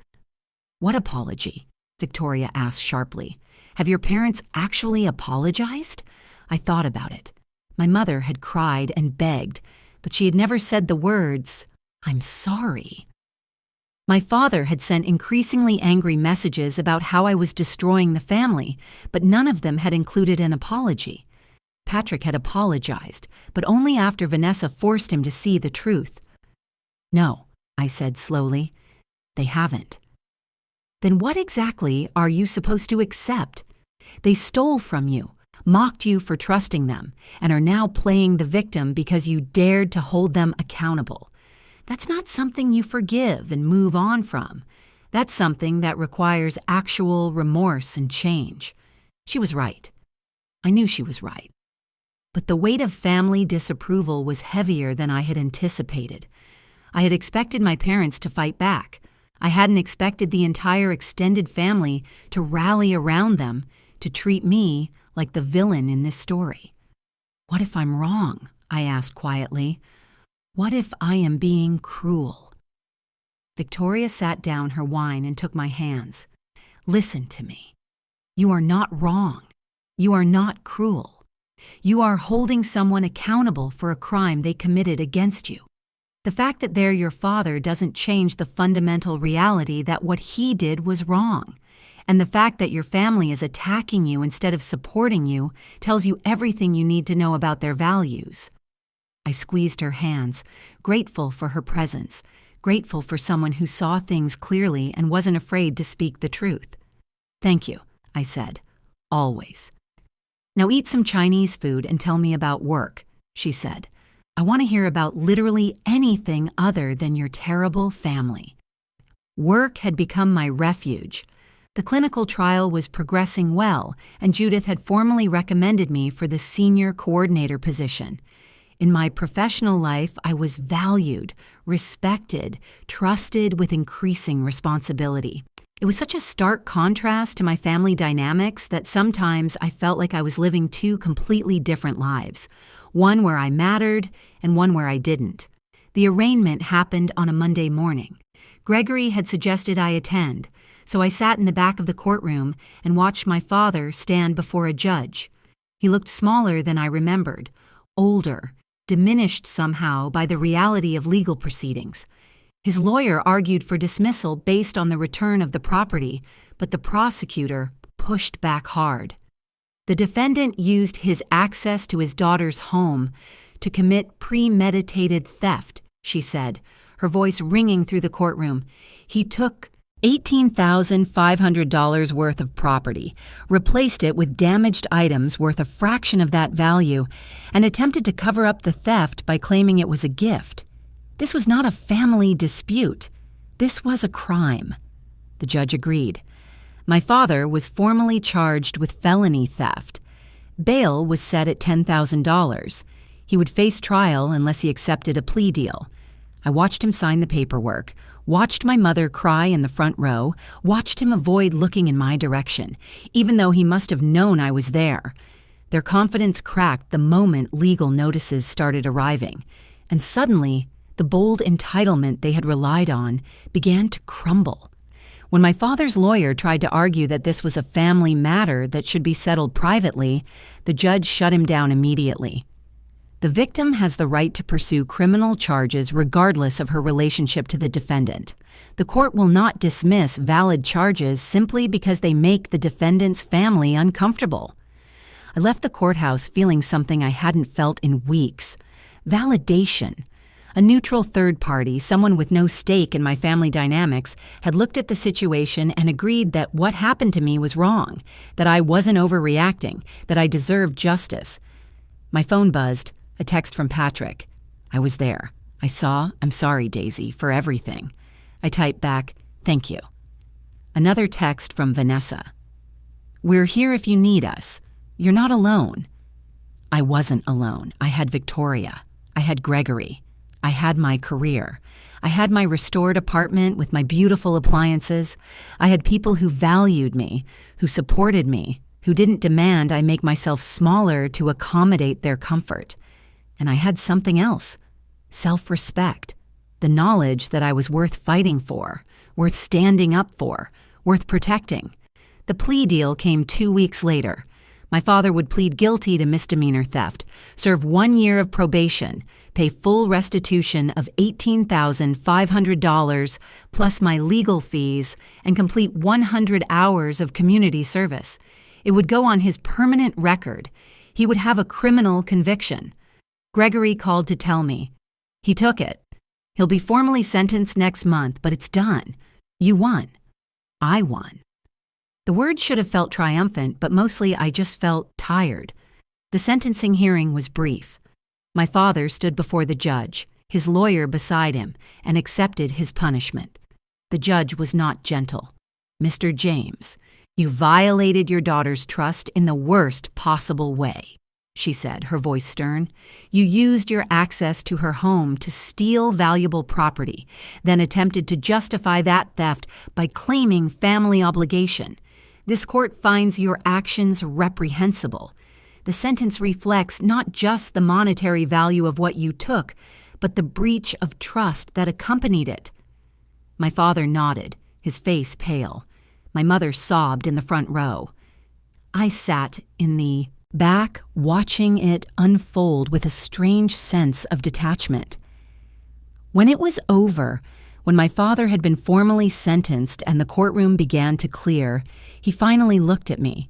What apology? Victoria asked sharply. Have your parents actually apologized? I thought about it. My mother had cried and begged, but she had never said the words, I'm sorry. My father had sent increasingly angry messages about how I was destroying the family, but none of them had included an apology. Patrick had apologized, but only after Vanessa forced him to see the truth. No, I said slowly, they haven't. Then what exactly are you supposed to accept? They stole from you, mocked you for trusting them, and are now playing the victim because you dared to hold them accountable. That's not something you forgive and move on from. That's something that requires actual remorse and change. She was right. I knew she was right. But the weight of family disapproval was heavier than I had anticipated. I had expected my parents to fight back. I hadn't expected the entire extended family to rally around them, to treat me like the villain in this story. What if I'm wrong? I asked quietly. What if I am being cruel? Victoria sat down her wine and took my hands. Listen to me. You are not wrong. You are not cruel. You are holding someone accountable for a crime they committed against you. The fact that they're your father doesn't change the fundamental reality that what he did was wrong. And the fact that your family is attacking you instead of supporting you tells you everything you need to know about their values. I squeezed her hands, grateful for her presence, grateful for someone who saw things clearly and wasn't afraid to speak the truth. "Thank you," I said. "Always." "Now eat some Chinese food and tell me about work," she said. "I want to hear about literally anything other than your terrible family." Work had become my refuge. The clinical trial was progressing well, and Judith had formally recommended me for the senior coordinator position. In my professional life, I was valued, respected, trusted with increasing responsibility. It was such a stark contrast to my family dynamics that sometimes I felt like I was living two completely different lives, one where I mattered and one where I didn't. The arraignment happened on a Monday morning. Gregory had suggested I attend, so I sat in the back of the courtroom and watched my father stand before a judge. He looked smaller than I remembered, older, diminished somehow by the reality of legal proceedings. His lawyer argued for dismissal based on the return of the property, but the prosecutor pushed back hard. The defendant used his access to his daughter's home to commit premeditated theft, she said, her voice ringing through the courtroom. He took $18,500 worth of property, replaced it with damaged items worth a fraction of that value, and attempted to cover up the theft by claiming it was a gift. This was not a family dispute. This was a crime. The judge agreed. My father was formally charged with felony theft. Bail was set at $10,000. He would face trial unless he accepted a plea deal. I watched him sign the paperwork, watched my mother cry in the front row, watched him avoid looking in my direction, even though he must have known I was there. Their confidence cracked the moment legal notices started arriving, and suddenly, the bold entitlement they had relied on began to crumble. When my father's lawyer tried to argue that this was a family matter that should be settled privately, the judge shut him down immediately. The victim has the right to pursue criminal charges regardless of her relationship to the defendant. The court will not dismiss valid charges simply because they make the defendant's family uncomfortable. I left the courthouse feeling something I hadn't felt in weeks: validation. A neutral third party, someone with no stake in my family dynamics, had looked at the situation and agreed that what happened to me was wrong, that I wasn't overreacting, that I deserved justice. My phone buzzed, a text from Patrick. I was there. I saw, "I'm sorry, Daisy, for everything." I typed back, "Thank you." Another text from Vanessa. "We're here if you need us. You're not alone." I wasn't alone. I had Victoria. I had Gregory. I had my career. I had my restored apartment with my beautiful appliances. I had people who valued me, who supported me, who didn't demand I make myself smaller to accommodate their comfort. And I had something else: self-respect, the knowledge that I was worth fighting for, worth standing up for, worth protecting. The plea deal came 2 weeks later. My father would plead guilty to misdemeanor theft, serve 1 year of probation, pay full restitution of $18,500 plus my legal fees, and complete 100 hours of community service. It would go on his permanent record. He would have a criminal conviction. Gregory called to tell me. He took it. He'll be formally sentenced next month, but it's done. You won. I won. The words should have felt triumphant, but mostly I just felt tired. The sentencing hearing was brief. My father stood before the judge, his lawyer beside him, and accepted his punishment. The judge was not gentle. "Mr. James, you violated your daughter's trust in the worst possible way," she said, her voice stern. "You used your access to her home to steal valuable property, then attempted to justify that theft by claiming family obligation. This court finds your actions reprehensible. The sentence reflects not just the monetary value of what you took, but the breach of trust that accompanied it." My father nodded, his face pale. My mother sobbed in the front row. I sat in the back, watching it unfold with a strange sense of detachment. When it was over, when my father had been formally sentenced and the courtroom began to clear, he finally looked at me,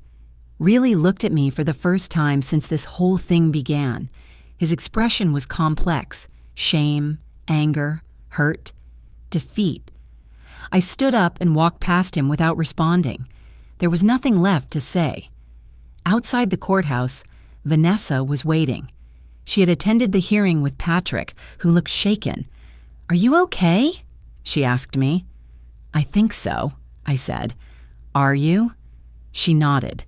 really looked at me for the first time since this whole thing began. His expression was complex: shame, anger, hurt, defeat. I stood up and walked past him without responding. There was nothing left to say. Outside the courthouse, Vanessa was waiting. She had attended the hearing with Patrick, who looked shaken. "Are you okay?" she asked me. "I think so," I said. "Are you?" She nodded.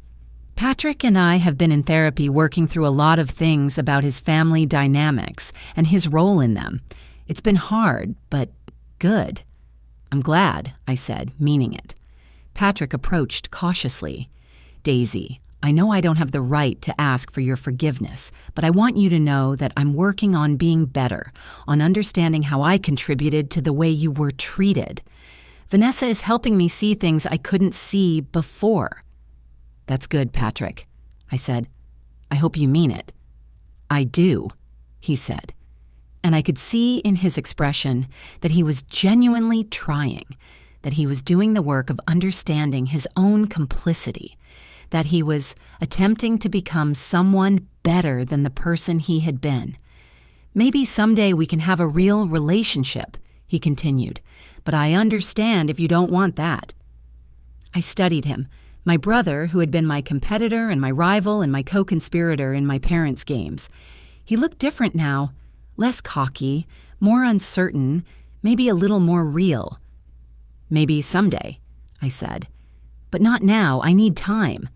Patrick and I have been in therapy working through a lot of things about his family dynamics and his role in them. It's been hard, but good. "I'm glad," I said, meaning it. Patrick approached cautiously. "Daisy, I know I don't have the right to ask for your forgiveness, but I want you to know that I'm working on being better, on understanding how I contributed to the way you were treated. Vanessa is helping me see things I couldn't see before." "That's good, Patrick," I said. "I hope you mean it." "I do," he said. And I could see in his expression that he was genuinely trying, that he was doing the work of understanding his own complicity, that he was attempting to become someone better than the person he had been. "Maybe someday we can have a real relationship," he continued, "but I understand if you don't want that." I studied him, my brother who had been my competitor and my rival and my co-conspirator in my parents' games. He looked different now, less cocky, more uncertain, maybe a little more real. "Maybe someday," I said. "But not now, I need time."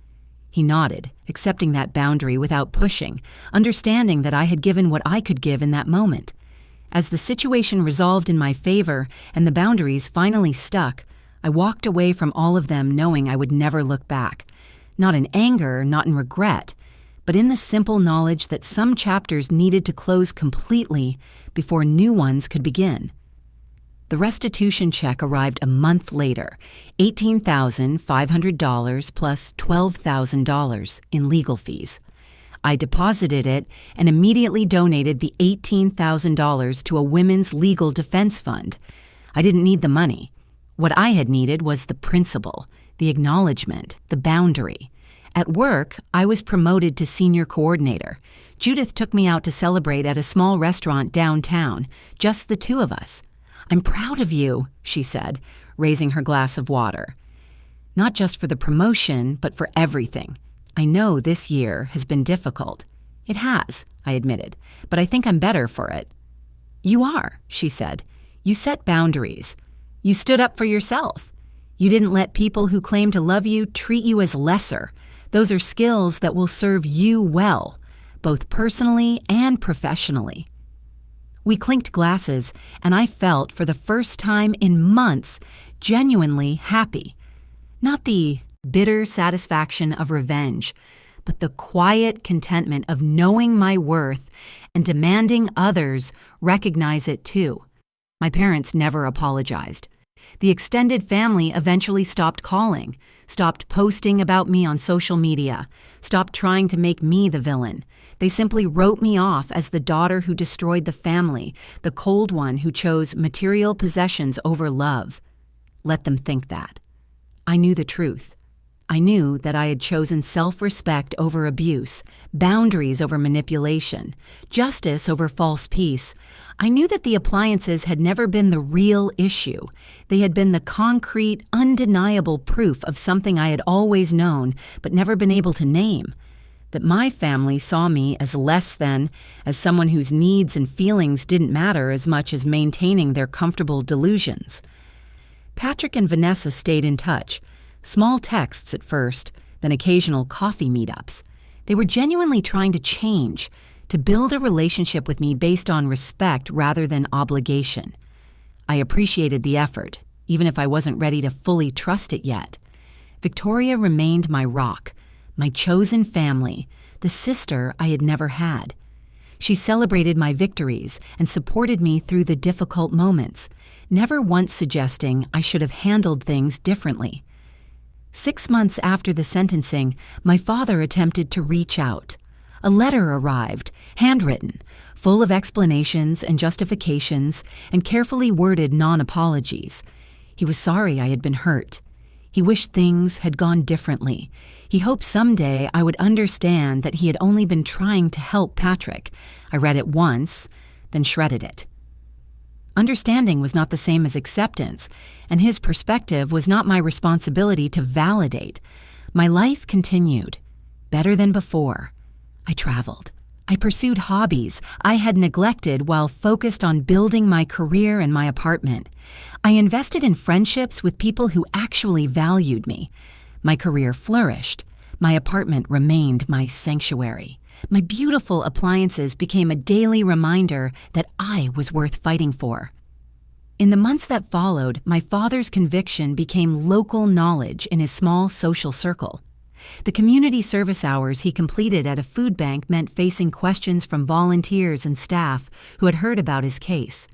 He nodded, accepting that boundary without pushing, understanding that I had given what I could give in that moment. As the situation resolved in my favor and the boundaries finally stuck, I walked away from all of them knowing I would never look back. Not in anger, not in regret, but in the simple knowledge that some chapters needed to close completely before new ones could begin. The restitution check arrived a month later, $18,500 plus $12,000 in legal fees. I deposited it and immediately donated the $18,000 to a women's legal defense fund. I didn't need the money. What I had needed was the principle, the acknowledgement, the boundary. At work, I was promoted to senior coordinator. Judith took me out to celebrate at a small restaurant downtown, just the two of us. "I'm proud of you," she said, raising her glass of water. "Not just for the promotion, but for everything. I know this year has been difficult." "It has," I admitted, "but I think I'm better for it." "You are," she said. "You set boundaries. You stood up for yourself. You didn't let people who claim to love you treat you as lesser. Those are skills that will serve you well, both personally and professionally." We clinked glasses, and I felt, for the first time in months, genuinely happy. Not the bitter satisfaction of revenge, but the quiet contentment of knowing my worth and demanding others recognize it too. My parents never apologized. The extended family eventually stopped calling, stopped posting about me on social media, stopped trying to make me the villain. They simply wrote me off as the daughter who destroyed the family, the cold one who chose material possessions over love. Let them think that. I knew the truth. I knew that I had chosen self-respect over abuse, boundaries over manipulation, justice over false peace. I knew that the appliances had never been the real issue. They had been the concrete, undeniable proof of something I had always known but never been able to name. That my family saw me as less than, as someone whose needs and feelings didn't matter as much as maintaining their comfortable delusions. Patrick and Vanessa stayed in touch. Small texts at first, then occasional coffee meetups. They were genuinely trying to change, to build a relationship with me based on respect rather than obligation. I appreciated the effort, even if I wasn't ready to fully trust it yet. Victoria remained my rock, my chosen family, the sister I had never had. She celebrated my victories and supported me through the difficult moments, never once suggesting I should have handled things differently. 6 months after the sentencing, my father attempted to reach out. A letter arrived, handwritten, full of explanations and justifications and carefully worded non-apologies. He was sorry I had been hurt. He wished things had gone differently. He hoped someday I would understand that he had only been trying to help Patrick. I read it once, then shredded it. Understanding was not the same as acceptance, and his perspective was not my responsibility to validate. My life continued, better than before. I traveled. I pursued hobbies I had neglected while focused on building my career and my apartment. I invested in friendships with people who actually valued me. My career flourished. My apartment remained my sanctuary. My beautiful appliances became a daily reminder that I was worth fighting for. In the months that followed, my father's conviction became local knowledge in his small social circle. The community service hours he completed at a food bank meant facing questions from volunteers and staff who had heard about his case.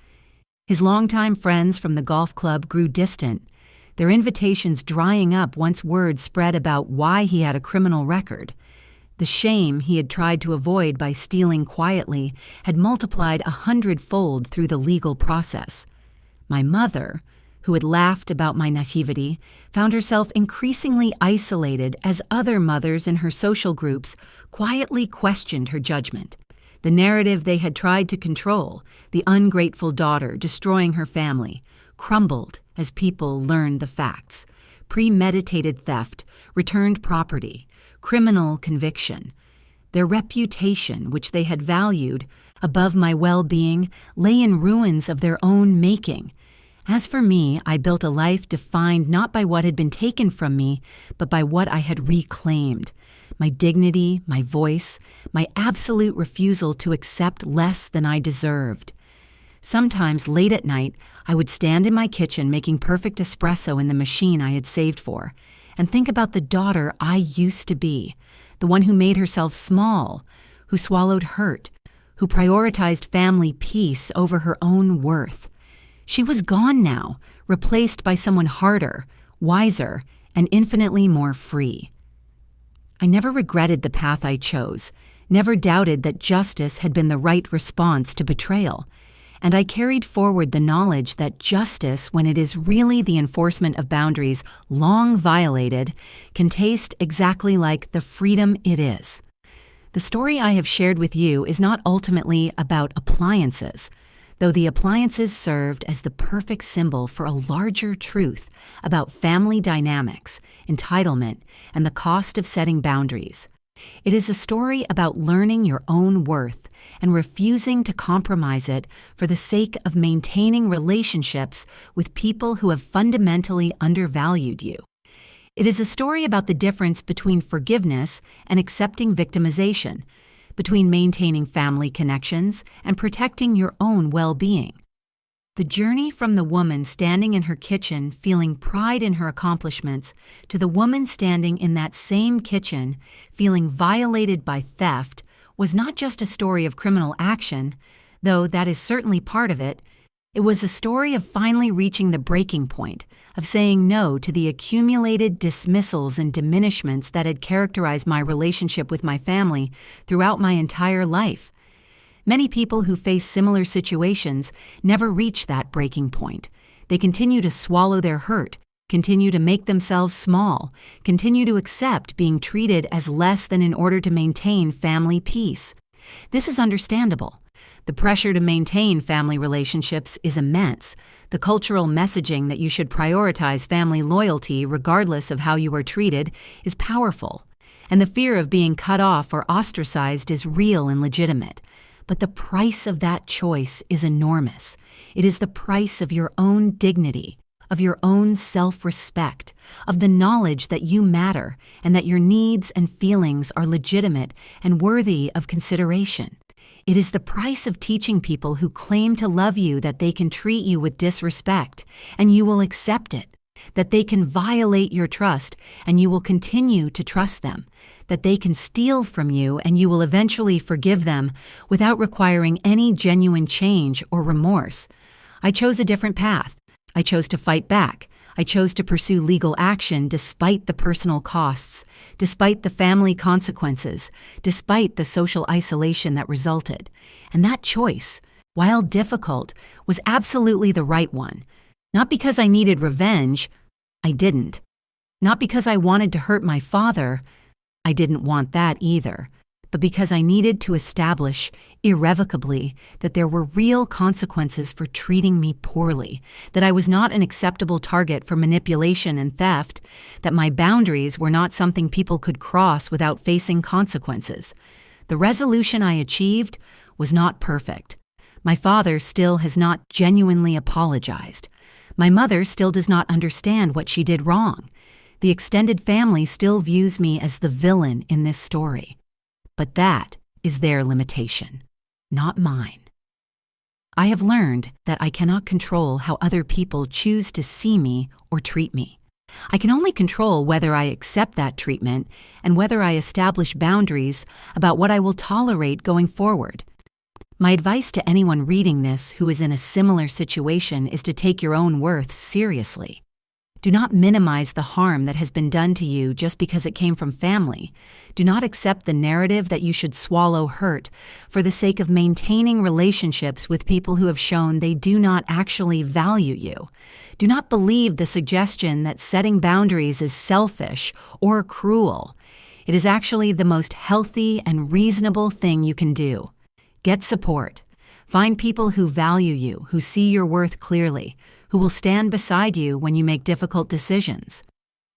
His longtime friends from the golf club grew distant, their invitations drying up once word spread about why he had a criminal record. The shame he had tried to avoid by stealing quietly had multiplied 100-fold through the legal process. My mother, who had laughed about my naivety, found herself increasingly isolated as other mothers in her social groups quietly questioned her judgment. The narrative they had tried to control, the ungrateful daughter destroying her family, crumbled as people learned the facts. Premeditated theft, returned property, criminal conviction. Their reputation, which they had valued above my well-being, lay in ruins of their own making. As for me, I built a life defined not by what had been taken from me, but by what I had reclaimed. My dignity, my voice, my absolute refusal to accept less than I deserved. Sometimes, late at night, I would stand in my kitchen making perfect espresso in the machine I had saved for, and think about the daughter I used to be, the one who made herself small, who swallowed hurt, who prioritized family peace over her own worth. She was gone now, replaced by someone harder, wiser, and infinitely more free. I never regretted the path I chose, never doubted that justice had been the right response to betrayal, and I carried forward the knowledge that justice, when it is really the enforcement of boundaries long violated, can taste exactly like the freedom it is. The story I have shared with you is not ultimately about appliances, though the appliances served as the perfect symbol for a larger truth about family dynamics, entitlement, and the cost of setting boundaries. It is a story about learning your own worth and refusing to compromise it for the sake of maintaining relationships with people who have fundamentally undervalued you. It is a story about the difference between forgiveness and accepting victimization, between maintaining family connections and protecting your own well-being. The journey from the woman standing in her kitchen feeling pride in her accomplishments to the woman standing in that same kitchen feeling violated by theft was not just a story of criminal action, though that is certainly part of it. It was a story of finally reaching the breaking point, of saying no to the accumulated dismissals and diminishments that had characterized my relationship with my family throughout my entire life. Many people who face similar situations never reach that breaking point. They continue to swallow their hurt, continue to make themselves small, continue to accept being treated as less than in order to maintain family peace. This is understandable. The pressure to maintain family relationships is immense. The cultural messaging that you should prioritize family loyalty regardless of how you are treated is powerful. And the fear of being cut off or ostracized is real and legitimate. But the price of that choice is enormous. It is the price of your own dignity, of your own self-respect, of the knowledge that you matter and that your needs and feelings are legitimate and worthy of consideration. It is the price of teaching people who claim to love you that they can treat you with disrespect and you will accept it, that they can violate your trust and you will continue to trust them, that they can steal from you and you will eventually forgive them without requiring any genuine change or remorse. I chose a different path. I chose to fight back. I chose to pursue legal action despite the personal costs, despite the family consequences, despite the social isolation that resulted. And that choice, while difficult, was absolutely the right one. Not because I needed revenge. I didn't. Not because I wanted to hurt my father, I didn't want that either, but because I needed to establish irrevocably that there were real consequences for treating me poorly, that I was not an acceptable target for manipulation and theft, that my boundaries were not something people could cross without facing consequences. The resolution I achieved was not perfect. My father still has not genuinely apologized. My mother still does not understand what she did wrong. The extended family still views me as the villain in this story. But that is their limitation, not mine. I have learned that I cannot control how other people choose to see me or treat me. I can only control whether I accept that treatment and whether I establish boundaries about what I will tolerate going forward. My advice to anyone reading this who is in a similar situation is to take your own worth seriously. Do not minimize the harm that has been done to you just because it came from family. Do not accept the narrative that you should swallow hurt for the sake of maintaining relationships with people who have shown they do not actually value you. Do not believe the suggestion that setting boundaries is selfish or cruel. It is actually the most healthy and reasonable thing you can do. Get support. Find people who value you, who see your worth clearly, who will stand beside you when you make difficult decisions.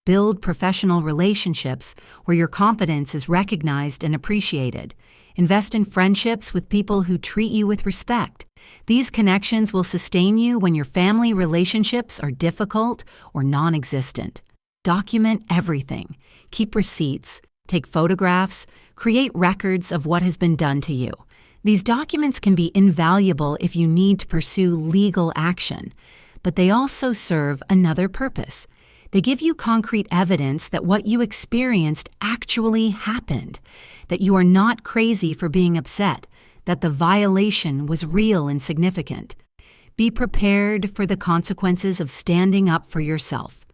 Build professional relationships where your competence is recognized and appreciated. Invest in friendships with people who treat you with respect. These connections will sustain you when your family relationships are difficult or non-existent. Document everything. Keep receipts. Take photographs. Create records of what has been done to you. These documents can be invaluable if you need to pursue legal action, but they also serve another purpose. They give you concrete evidence that what you experienced actually happened, that you are not crazy for being upset, that the violation was real and significant. Be prepared for the consequences of standing up for yourself.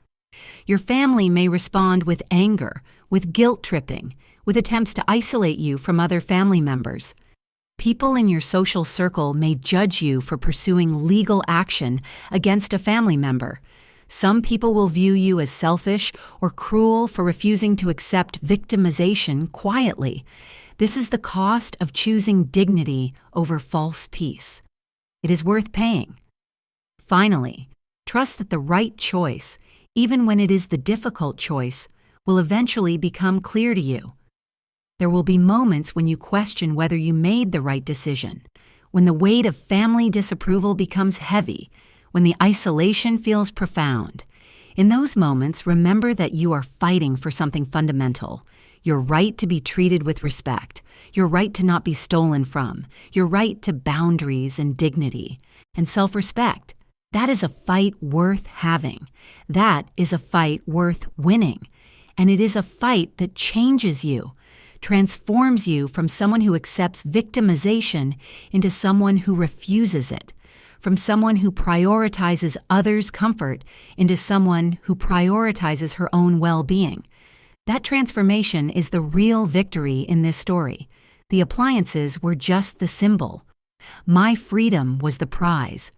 Your family may respond with anger, with guilt-tripping, with attempts to isolate you from other family members. People in your social circle may judge you for pursuing legal action against a family member. Some people will view you as selfish or cruel for refusing to accept victimization quietly. This is the cost of choosing dignity over false peace. It is worth paying. Finally, trust that the right choice, even when it is the difficult choice, will eventually become clear to you. There will be moments when you question whether you made the right decision, when the weight of family disapproval becomes heavy, when the isolation feels profound. In those moments, remember that you are fighting for something fundamental: your right to be treated with respect, your right to not be stolen from, your right to boundaries and dignity, and self-respect. That is a fight worth having. That is a fight worth winning. And it is a fight that changes you, transforms you from someone who accepts victimization into someone who refuses it, from someone who prioritizes others' comfort into someone who prioritizes her own well-being. That transformation is the real victory in this story. The appliances were just the symbol. My freedom was the prize.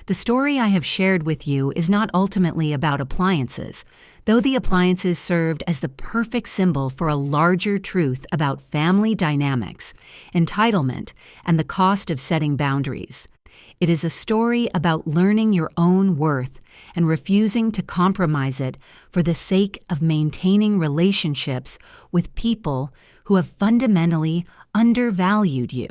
The story I have shared with you is not ultimately about appliances, though the appliances served as the perfect symbol for a larger truth about family dynamics, entitlement, and the cost of setting boundaries. It is a story about learning your own worth and refusing to compromise it for the sake of maintaining relationships with people who have fundamentally undervalued you.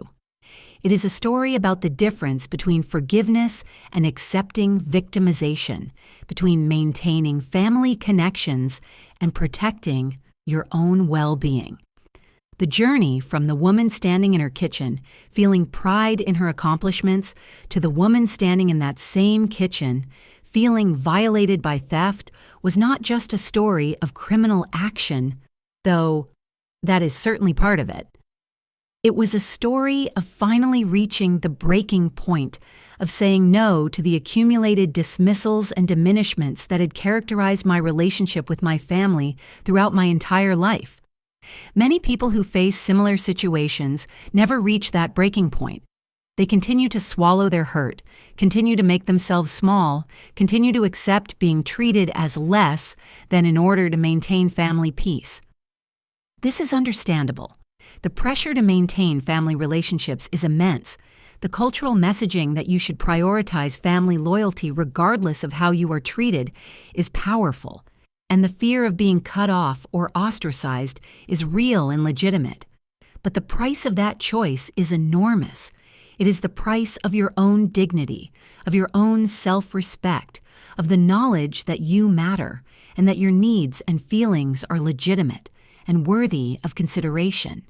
It is a story about the difference between forgiveness and accepting victimization, between maintaining family connections and protecting your own well-being. The journey from the woman standing in her kitchen, feeling pride in her accomplishments, to the woman standing in that same kitchen, feeling violated by theft, was not just a story of criminal action, though that is certainly part of it. It was a story of finally reaching the breaking point, of saying no to the accumulated dismissals and diminishments that had characterized my relationship with my family throughout my entire life. Many people who face similar situations never reach that breaking point. They continue to swallow their hurt, continue to make themselves small, continue to accept being treated as less than in order to maintain family peace. This is understandable. The pressure to maintain family relationships is immense. The cultural messaging that you should prioritize family loyalty regardless of how you are treated is powerful, and the fear of being cut off or ostracized is real and legitimate. But the price of that choice is enormous. It is the price of your own dignity, of your own self-respect, of the knowledge that you matter and that your needs and feelings are legitimate and worthy of consideration.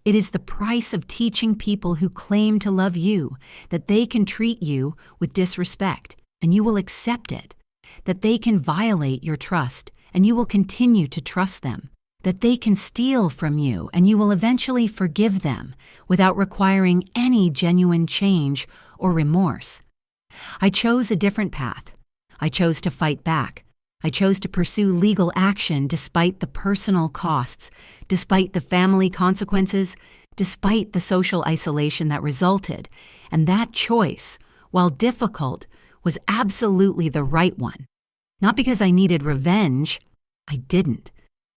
It is the price of teaching people who claim to love you that they can treat you with disrespect and you will accept it, that they can violate your trust and you will continue to trust them, that they can steal from you and you will eventually forgive them without requiring any genuine change or remorse. I chose a different path. I chose to fight back. I chose to pursue legal action despite the personal costs, despite the family consequences, despite the social isolation that resulted. And that choice, while difficult, was absolutely the right one. Not because I needed revenge, I didn't.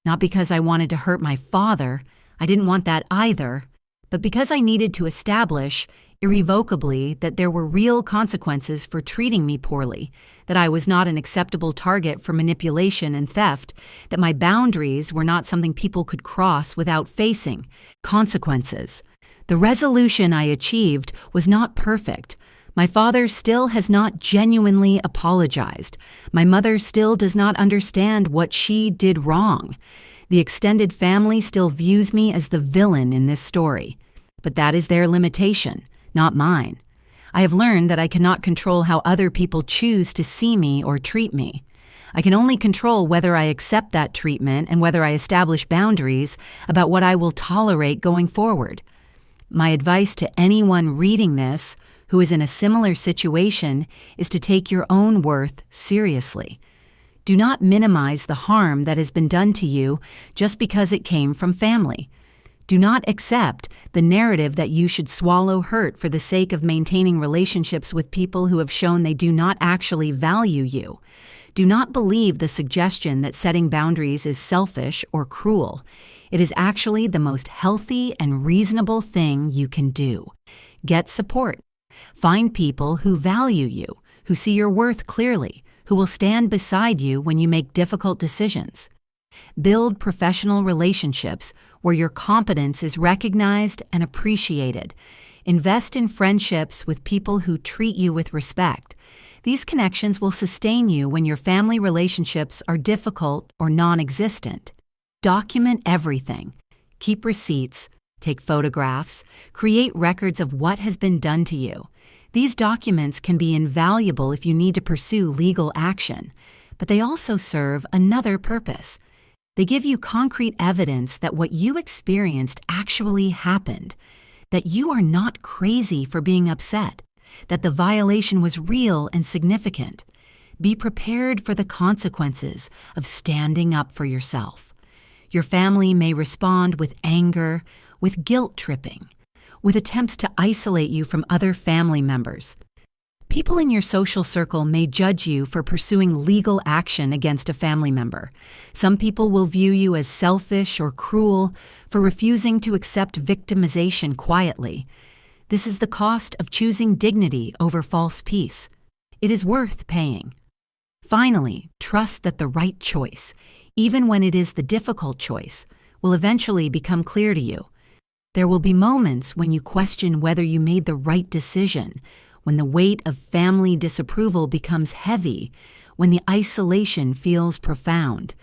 Not because I wanted to hurt my father, I didn't want that either, but because I needed to establish irrevocably that there were real consequences for treating me poorly, that I was not an acceptable target for manipulation and theft, that my boundaries were not something people could cross without facing consequences. The resolution I achieved was not perfect. My father still has not genuinely apologized. My mother still does not understand what she did wrong. The extended family still views me as the villain in this story. But that is their limitation, not mine. I have learned that I cannot control how other people choose to see me or treat me. I can only control whether I accept that treatment and whether I establish boundaries about what I will tolerate going forward. My advice to anyone reading this who is in a similar situation is to take your own worth seriously. Do not minimize the harm that has been done to you just because it came from family. Do not accept the narrative that you should swallow hurt for the sake of maintaining relationships with people who have shown they do not actually value you. Do not believe the suggestion that setting boundaries is selfish or cruel. It is actually the most healthy and reasonable thing you can do. Get support. Find people who value you, who see your worth clearly, who will stand beside you when you make difficult decisions. Build professional relationships where your competence is recognized and appreciated. Invest in friendships with people who treat you with respect. These connections will sustain you when your family relationships are difficult or non-existent. Document everything. Keep receipts. Take photographs. Create records of what has been done to you. These documents can be invaluable if you need to pursue legal action, but they also serve another purpose. They give you concrete evidence that what you experienced actually happened, that you are not crazy for being upset, that the violation was real and significant. Be prepared for the consequences of standing up for yourself. Your family may respond with anger, with guilt-tripping, with attempts to isolate you from other family members. People in your social circle may judge you for pursuing legal action against a family member. Some people will view you as selfish or cruel for refusing to accept victimization quietly. This is the cost of choosing dignity over false peace. It is worth paying. Finally, trust that the right choice, even when it is the difficult choice, will eventually become clear to you. There will be moments when you question whether you made the right decision, when the weight of family disapproval becomes heavy, when the isolation feels profound.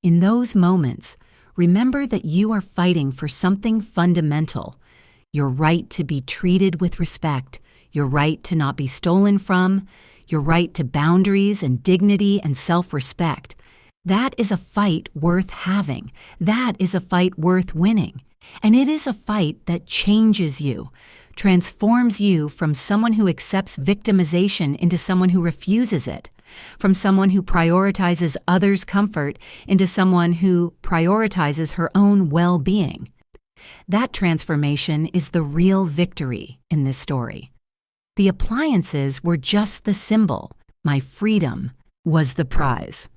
In those moments, remember that you are fighting for something fundamental: your right to be treated with respect, your right to not be stolen from, your right to boundaries and dignity and self-respect. That is a fight worth having. That is a fight worth winning. And it is a fight that changes you, transforms you from someone who accepts victimization into someone who refuses it, from someone who prioritizes others' comfort into someone who prioritizes her own well-being. That transformation is the real victory in this story. The appliances were just the symbol. My freedom was the prize.